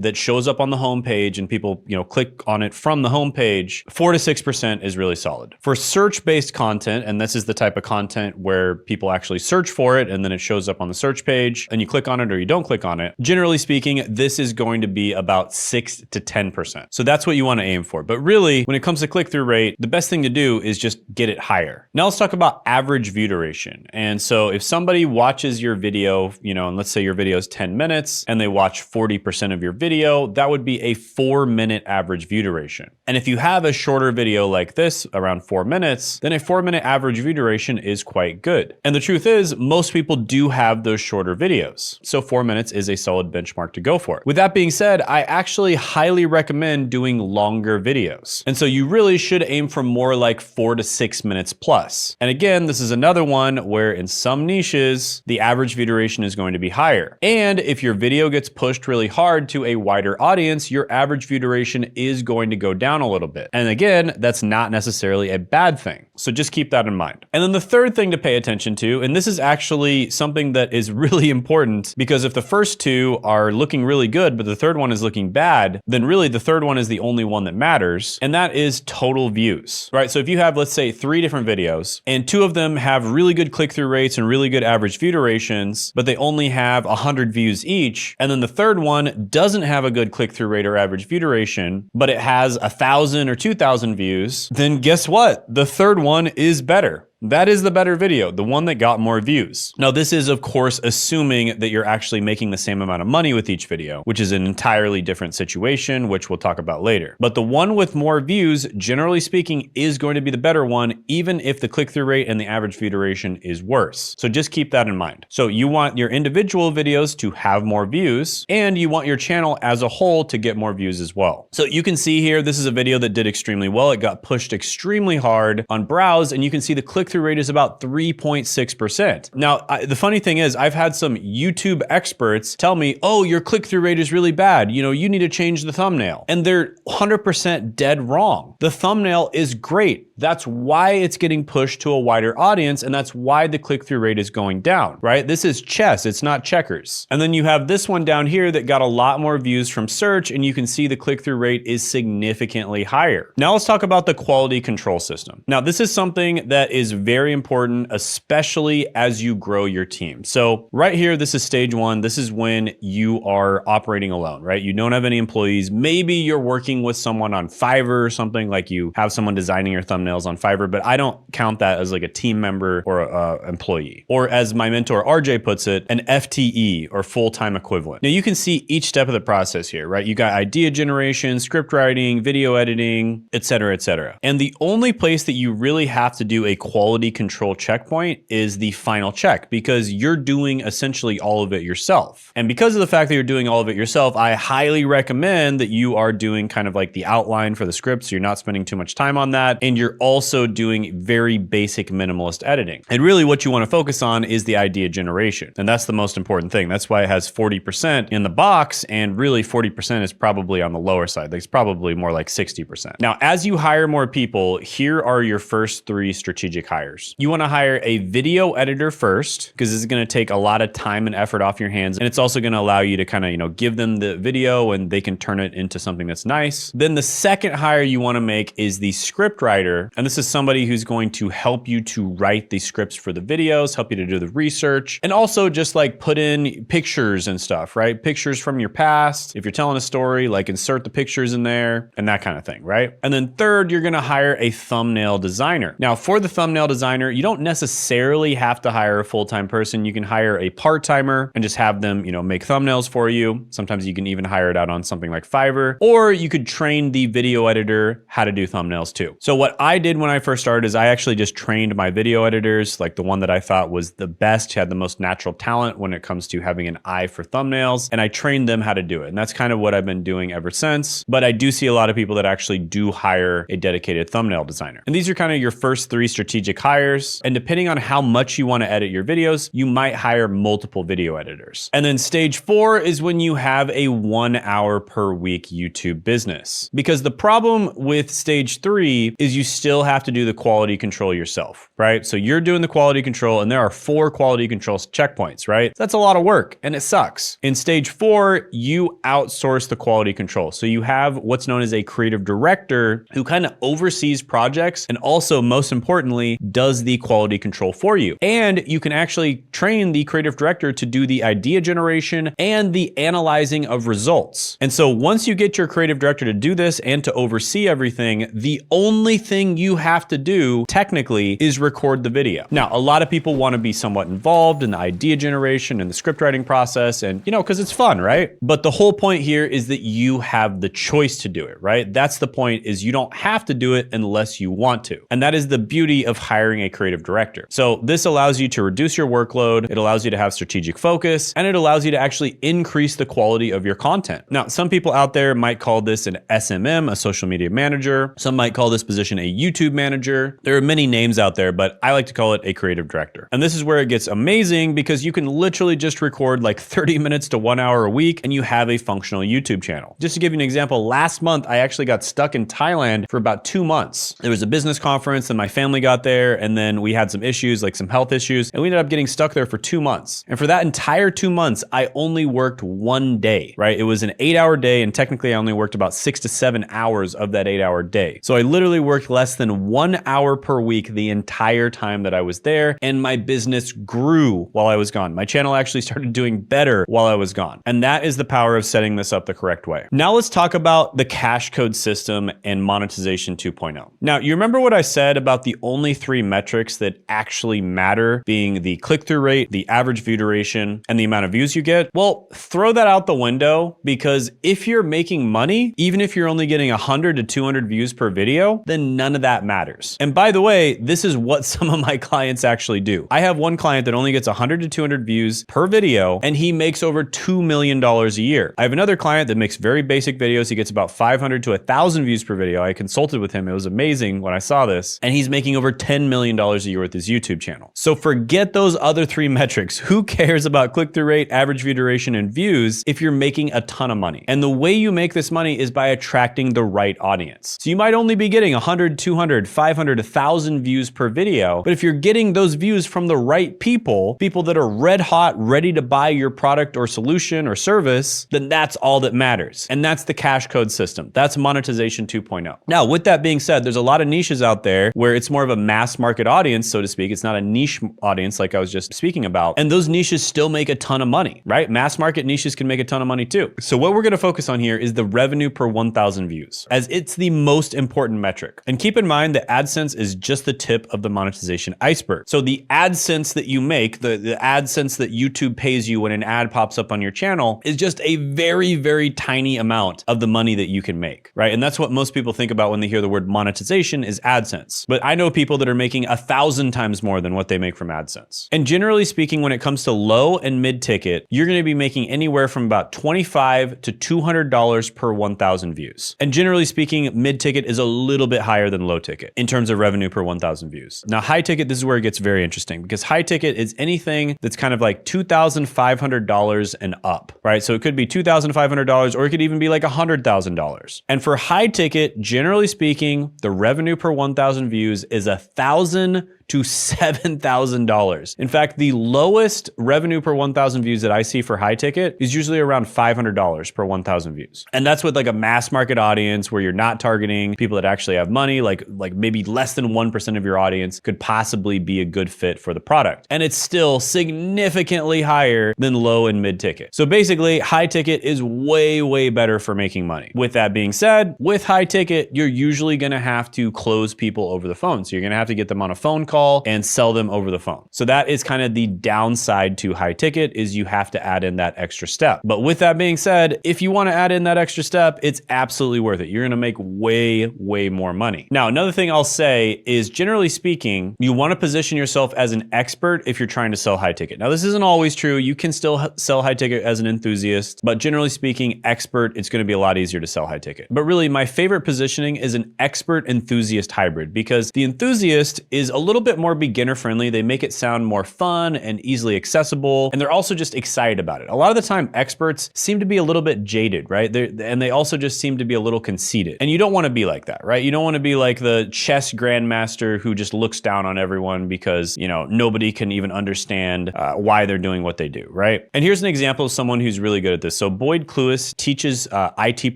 that shows up on the homepage and people, click on it from the homepage, 4 to 6% is really solid. For search-based content, and this is the type of content where people actually search for it and then it shows up on the search page and you click on it or you don't click on it, generally speaking, this is going to be be about 6 to 10%. So that's what you want to aim for. But really, when it comes to click-through rate, the best thing to do is just get it higher. Now let's talk about average view duration. And so if somebody watches your video, and let's say your video is 10 minutes and they watch 40% of your video, that would be a 4-minute average view duration. And if you have a shorter video like this, around 4 minutes, then a 4-minute average view duration is quite good. And the truth is, most people do have those shorter videos. So 4 minutes is a solid benchmark to go for. With that being said, I actually highly recommend doing longer videos. And so you really should aim for more like 4 to 6 minutes plus. And again, this is another one where in some niches, the average view duration is going to be higher. And if your video gets pushed really hard to a wider audience, your average view duration is going to go down a little bit. And again, that's not necessarily a bad thing. So just keep that in mind. And then the third thing to pay attention to, and this is actually something that is really important, because if the first two are looking really good, but the third one is looking bad, then really the third one is the only one that matters, and that is total views, right? So if you have, let's say, 3 different videos, and 2 of them have really good click-through rates and really good average view durations, but they only have 100 views each, and then the third one doesn't have a good click-through rate or average view duration, but it has 1,000 or 2,000 views, then guess what? The third one is better. That is the better video, the one that got more views. Now, this is, of course, assuming that you're actually making the same amount of money with each video, which is an entirely different situation, which we'll talk about later. But the one with more views, generally speaking, is going to be the better one, even if the click-through rate and the average view duration is worse. So just keep that in mind. So you want your individual videos to have more views, and you want your channel as a whole to get more views as well. So you can see here, this is a video that did extremely well. It got pushed extremely hard on browse, and you can see the click-through rate is about 3.6%. Now, the funny thing is, I've had some YouTube experts tell me, oh, your click-through rate is really bad. You need to change the thumbnail. And they're 100% dead wrong. The thumbnail is great. That's why it's getting pushed to a wider audience, and that's why the click-through rate is going down, right? This is chess, it's not checkers. And then you have this one down here that got a lot more views from search, and you can see the click-through rate is significantly higher. Now let's talk about the quality control system. Now, this is something that is very important, especially as you grow your team. So right here, this is stage 1. This is when you are operating alone, right? You don't have any employees. Maybe you're working with someone on Fiverr or something, like you have someone designing your thumbnails on Fiverr, but I don't count that as like a team member or a employee. Or as my mentor RJ puts it, an FTE or full-time equivalent. Now you can see each step of the process here, right? You got idea generation, script writing, video editing, etc., etc. And the only place that you really have to do a quality control checkpoint is the final check, because you're doing essentially all of it yourself. And because of the fact that you're doing all of it yourself, I highly recommend that you are doing kind of like the outline for the script, so you're not spending too much time on that, and you're also doing very basic minimalist editing. And really what you want to focus on is the idea generation. And that's the most important thing. That's why it has 40% in the box, and really 40% is probably on the lower side. It's probably more like 60%. Now, as you hire more people, here are your first 3 strategic hires. You want to hire a video editor first, because this is going to take a lot of time and effort off your hands. And it's also going to allow you to kind of, give them the video and they can turn it into something that's nice. Then the second hire you want to make is the script writer. And this is somebody who's going to help you to write the scripts for the videos, help you to do the research, and also just like put in pictures and stuff, right? Pictures from your past. If you're telling a story, like insert the pictures in there and that kind of thing, right? And then third, you're going to hire a thumbnail designer. Now for the thumbnail designer, you don't necessarily have to hire a full-time person. You can hire a part-timer and just have them, make thumbnails for you. Sometimes you can even hire it out on something like Fiverr, or you could train the video editor how to do thumbnails too. So what I did when I first started is I actually just trained my video editors, like the one that I thought was the best, had the most natural talent when it comes to having an eye for thumbnails, and I trained them how to do it. And that's kind of what I've been doing ever since. But I do see a lot of people that actually do hire a dedicated thumbnail designer. And these are kind of your first 3 strategic hires. And depending on how much you want to edit your videos, you might hire multiple video editors. And then stage 4 is when you have a 1 hour per week YouTube business. Because the problem with stage 3 is you still have to do the quality control yourself, right? So you're doing the quality control and there are 4 quality control checkpoints, right? That's a lot of work and it sucks. In stage 4, you outsource the quality control. So you have what's known as a creative director who kind of oversees projects and also, most importantly, does the quality control for you. And you can actually train the creative director to do the idea generation and the analyzing of results. And so once you get your creative director to do this and to oversee everything, the only thing you have to do technically is record the video. Now, a lot of people want to be somewhat involved in the idea generation and the script writing process and, because it's fun, right? But the whole point here is that you have the choice to do it, right? That's the point, is you don't have to do it unless you want to. And that is the beauty of hiring a creative director. So this allows you to reduce your workload, it allows you to have strategic focus, and it allows you to actually increase the quality of your content. Now, some people out there might call this an SMM, a social media manager. Some might call this position a YouTube manager. There are many names out there, but I like to call it a creative director. And this is where it gets amazing because you can literally just record like 30 minutes to 1 hour a week and you have a functional YouTube channel. Just to give you an example, last month, I actually got stuck in Thailand for about 2 months. There was a business conference and my family got there and then we had some issues, like some health issues, and we ended up getting stuck there for 2 months. And for that entire 2 months, I only worked 1 day, right? It was an 8-hour day and technically I only worked about 6 to 7 hours of that 8-hour day. So I literally worked less than 1 hour per week the entire time that I was there, and my business grew while I was gone. My channel actually started doing better while I was gone. And that is the power of setting this up the correct way. Now let's talk about the cash code system and monetization 2.0. Now, you remember what I said about the only 3 metrics that actually matter being the click-through rate, the average view duration, and the amount of views you get? Well, throw that out the window, because if you're making money, even if you're only getting 100 to 200 views per video, then none of that matters. And by the way, this is what some of my clients actually do. I have one client that only gets 100 to 200 views per video, and he makes over $2 million a year. I have another client that makes very basic videos. He gets about 500 to 1,000 views per video. I consulted with him. It was amazing when I saw this. And he's making over $10 million a year with his YouTube channel. So forget those other 3 metrics. Who cares about click-through rate, average view duration, and views if you're making a ton of money? And the way you make this money is by attracting the right audience. So you might only be getting 100, 200, 500, 1,000 views per video, but if you're getting those views from the right people that are red hot, ready to buy your product or solution or service, then that's all that matters. And that's the cash code system. That's monetization 2.0. Now, with that being said, there's a lot of niches out there where it's more of a mass market audience, so to speak. It's not a niche audience like I was just speaking about. And those niches still make a ton of money, right? Mass market niches can make a ton of money too. So what we're going to focus on here is the revenue per 1,000 views, as it's the most important metric. And keep in mind that AdSense is just the tip of the monetization iceberg. So the AdSense that you make, the AdSense that YouTube pays you when an ad pops up on your channel, is just a very, very tiny amount of the money that you can make, right? And that's what most people think about when they hear the word monetization, is AdSense. But I know people that are making 1,000 times more than what they make from AdSense. And generally speaking, when it comes to low and mid ticket, you're going to be making anywhere from about $25 to $200 per 1,000 views. And generally speaking, mid ticket is a little bit higher than low ticket in terms of revenue per 1,000 views. Now, high ticket, this is where it gets very interesting, because high ticket is anything that's kind of like $2,500 and up, right? So it could be $2,500 or it could even be like $100,000. And for high ticket, generally speaking, the revenue per 1,000 views is $1,000 to $7,000. In fact, the lowest revenue per 1,000 views that I see for high ticket is usually around $500 per 1,000 views. And that's with like a mass market audience where you're not targeting people that actually have money, like maybe less than 1% of your audience could possibly be a good fit for the product. And it's still significantly higher than low and mid ticket. So basically, high ticket is way, way better for making money. With that being said, with high ticket, you're usually gonna have to close people over the phone. So you're gonna have to get them on a phone call and sell them over the phone. So that is kind of the downside to high ticket, is you have to add in that extra step. But with that being said, if you want to add in that extra step, it's absolutely worth it. You're going to make way, way more money. Now, another thing I'll say is, generally speaking, you want to position yourself as an expert if you're trying to sell high ticket. Now, this isn't always true. You can still sell high ticket as an enthusiast, but generally speaking, expert, it's going to be a lot easier to sell high ticket. But really, my favorite positioning is an expert enthusiast hybrid, because the enthusiast is a little bit bit more beginner friendly. They make it sound more fun and easily accessible. And they're also just excited about it. A lot of the time, experts seem to be a little bit jaded, right? And they also just seem to be a little conceited. And you don't want to be like that, right? You don't want to be like the chess grandmaster who just looks down on everyone because, you know, nobody can even understand why they're doing what they do, right? And here's an example of someone who's really good at this. So Boyd Cluess teaches IT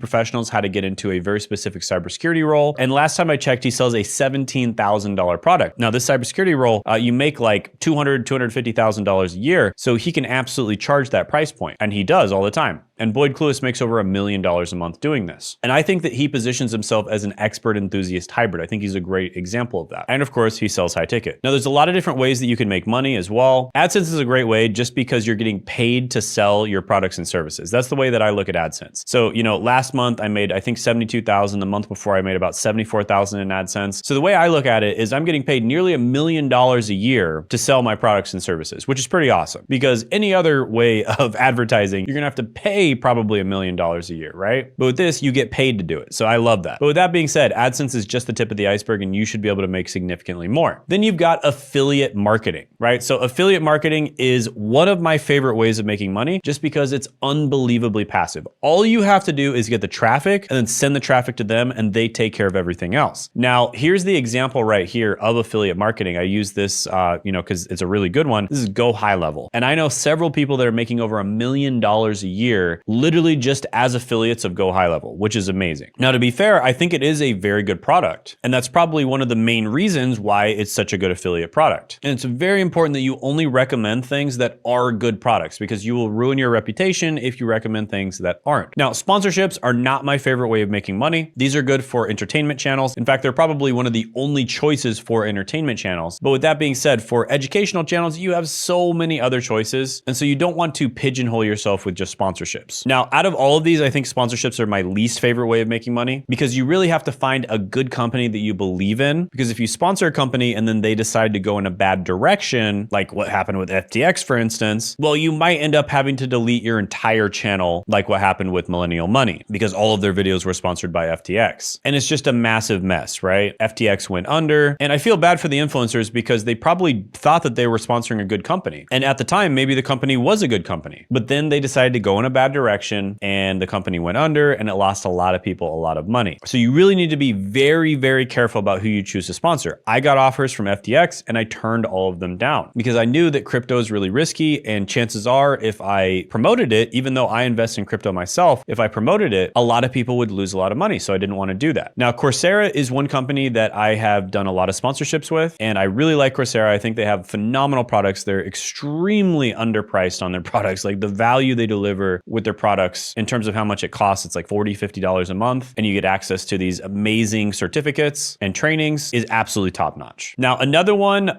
professionals how to get into a very specific cybersecurity role. And last time I checked, he sells a $17,000 product. Now this cybersecurity role, you make like $200,000, $250,000 a year. So he can absolutely charge that price point. And he does all the time. And Boyd Cluess makes over $1 million a month doing this. And I think that he positions himself as an expert enthusiast hybrid. I think he's a great example of that. And of course, he sells high ticket. Now, there's a lot of different ways that you can make money as well. AdSense is a great way just because you're getting paid to sell your products and services. That's the way that I look at AdSense. So, you know, last month I made, I think 72,000. The month before I made about 74,000 in AdSense. So the way I look at it is I'm getting paid nearly $1 million a year to sell my products and services, which is pretty awesome because any other way of advertising, you're gonna have to pay probably $1 million a year, right? But with this, you get paid to do it. So I love that. But with that being said, AdSense is just the tip of the iceberg and you should be able to make significantly more. Then you've got affiliate marketing, right? So affiliate marketing is one of my favorite ways of making money just because it's unbelievably passive. All you have to do is get the traffic and then send the traffic to them and they take care of everything else. Now, here's the example right here of affiliate marketing. I use this, because it's a really good one. This is Go High Level. And I know several people that are making over $1 million a year literally just as affiliates of Go High Level, which is amazing. Now, to be fair, I think it is a very good product. And that's probably one of the main reasons why it's such a good affiliate product. And it's very important that you only recommend things that are good products because you will ruin your reputation if you recommend things that aren't. Now, sponsorships are not my favorite way of making money. These are good for entertainment channels. In fact, they're probably one of the only choices for entertainment channels. But with that being said, for educational channels, you have so many other choices. And so you don't want to pigeonhole yourself with just sponsorships. Now, out of all of these, I think sponsorships are my least favorite way of making money because you really have to find a good company that you believe in. Because if you sponsor a company and then they decide to go in a bad direction, like what happened with FTX, for instance, well, you might end up having to delete your entire channel, like what happened with Millennial Money, because all of their videos were sponsored by FTX. And it's just a massive mess, right? FTX went under. And I feel bad for the influencers because they probably thought that they were sponsoring a good company. And at the time, maybe the company was a good company, but then they decided to go in a bad direction and the company went under and it lost a lot of people a lot of money. So you really need to be very, very careful about who you choose to sponsor. I got offers from FTX and I turned all of them down because I knew that crypto is really risky. And chances are if I promoted it, even though I invest in crypto myself, if I promoted it, a lot of people would lose a lot of money. So I didn't want to do that. Now, Coursera is one company that I have done a lot of sponsorships with, and I really like Coursera. I think they have phenomenal products. They're extremely underpriced on their products. Like the value they deliver with their products in terms of how much it costs, it's like $40, $50 a month, and you get access to these amazing certificates and trainings is absolutely top notch. Now, another one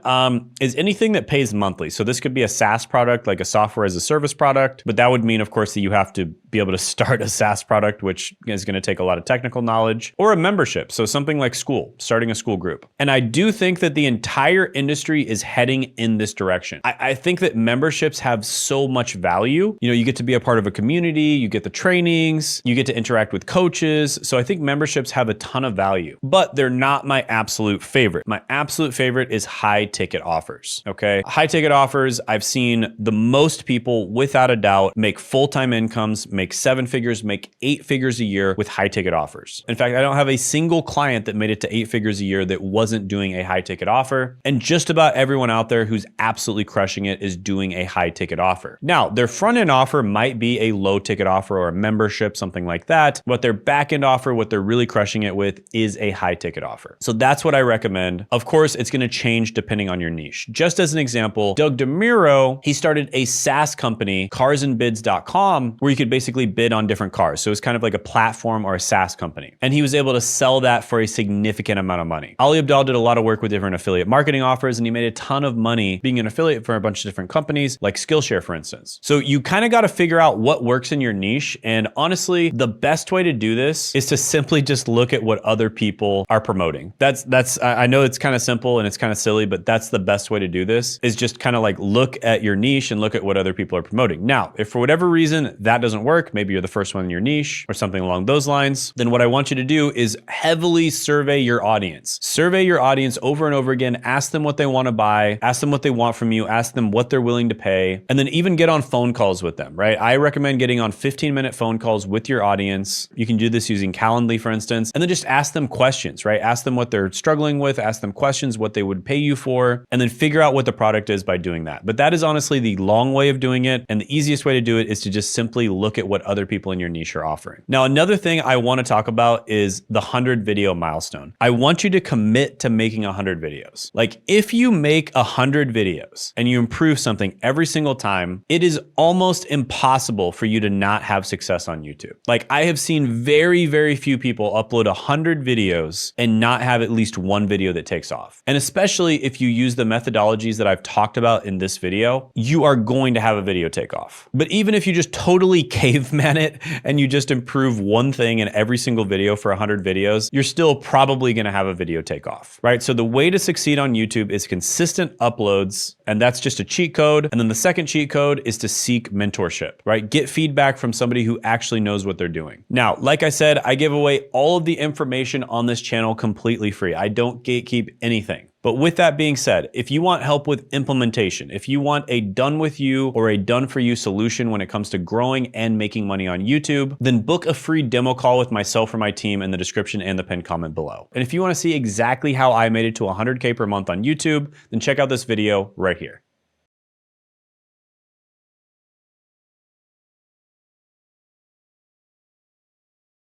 is anything that pays monthly. So this could be a SaaS product, like a software as a service product, but that would mean, of course, that you have to be able to start a SaaS product, which is going to take a lot of technical knowledge, or a membership. So something like school, starting a school group. And I do think that the entire industry is heading in this direction. I think that memberships have so much value. You know, you get to be a part of a community, you get the trainings, you get to interact with coaches. So I think memberships have a ton of value, but they're not my absolute favorite. My absolute favorite is high ticket offers. Okay. High ticket offers, I've seen the most people without a doubt make full-time incomes, make 7 figures, make 8 figures a year with high ticket offers. In fact, I don't have a single client that made it to 8 figures a year that wasn't doing a high ticket offer. And just about everyone out there who's absolutely crushing it is doing a high ticket offer. Now, their front end offer might be a low ticket offer or a membership, something like that. But their back end offer, what they're really crushing it with is a high ticket offer. So that's what I recommend. Of course, it's going to change depending on your niche. Just as an example, Doug DeMuro, he started a SaaS company, carsandbids.com, where you could basically bid on different cars. So it's kind of like a platform or a SaaS company. And he was able to sell that for a significant amount of money. Ali Abdaal did a lot of work with different affiliate marketing offers, and he made a ton of money being an affiliate for a bunch of different companies, like Skillshare, for instance. So you kind of got to figure out what works in your niche. And honestly, the best way to do this is to simply just look at what other people are promoting. I know it's kind of simple and it's kind of silly, but that's the best way to do this, is just kind of like look at your niche and look at what other people are promoting. Now, if for whatever reason that doesn't work, maybe you're the first one in your niche or something along those lines, then what I want you to do is heavily survey your audience. Survey your audience over and over again. Ask them what they want to buy, ask them what they want from you, ask them what they're willing to pay, and then even get on phone calls with them, right? I recommend getting on 15-minute phone calls with your audience. You can do this using Calendly, for instance, and then just ask them questions, right? Ask them what they're struggling with, ask them questions, what they would pay you for, and then figure out what the product is by doing that. But that is honestly the long way of doing it, and the easiest way to do it is to just simply look at what other people in your niche are offering. Now, another thing I want to talk about is the 100 video milestone. I want you to commit to making 100 videos. Like, if you make 100 videos and you improve something every single time, it is almost impossible for you to not have success on YouTube. Like, I have seen very, very few people upload 100 videos and not have at least one video that takes off. And especially if you use the methodologies that I've talked about in this video, you are going to have a video take off. But even if you just totally caveman it and you just improve one thing in every single video for 100 videos, you're still probably going to have a video take off, right? So the way to succeed on YouTube is consistent uploads, and that's just a cheat code. And then the second cheat code is to seek mentorship, right? Get feedback from somebody who actually knows what they're doing. Now, like I said, I give away all of the information on this channel completely free. I don't gatekeep anything. But with that being said, if you want help with implementation, if you want a done with you or a done for you solution when it comes to growing and making money on YouTube, then book a free demo call with myself or my team in the description and the pinned comment below. And if you want to see exactly how I made it to 100K per month on YouTube, then check out this video right here.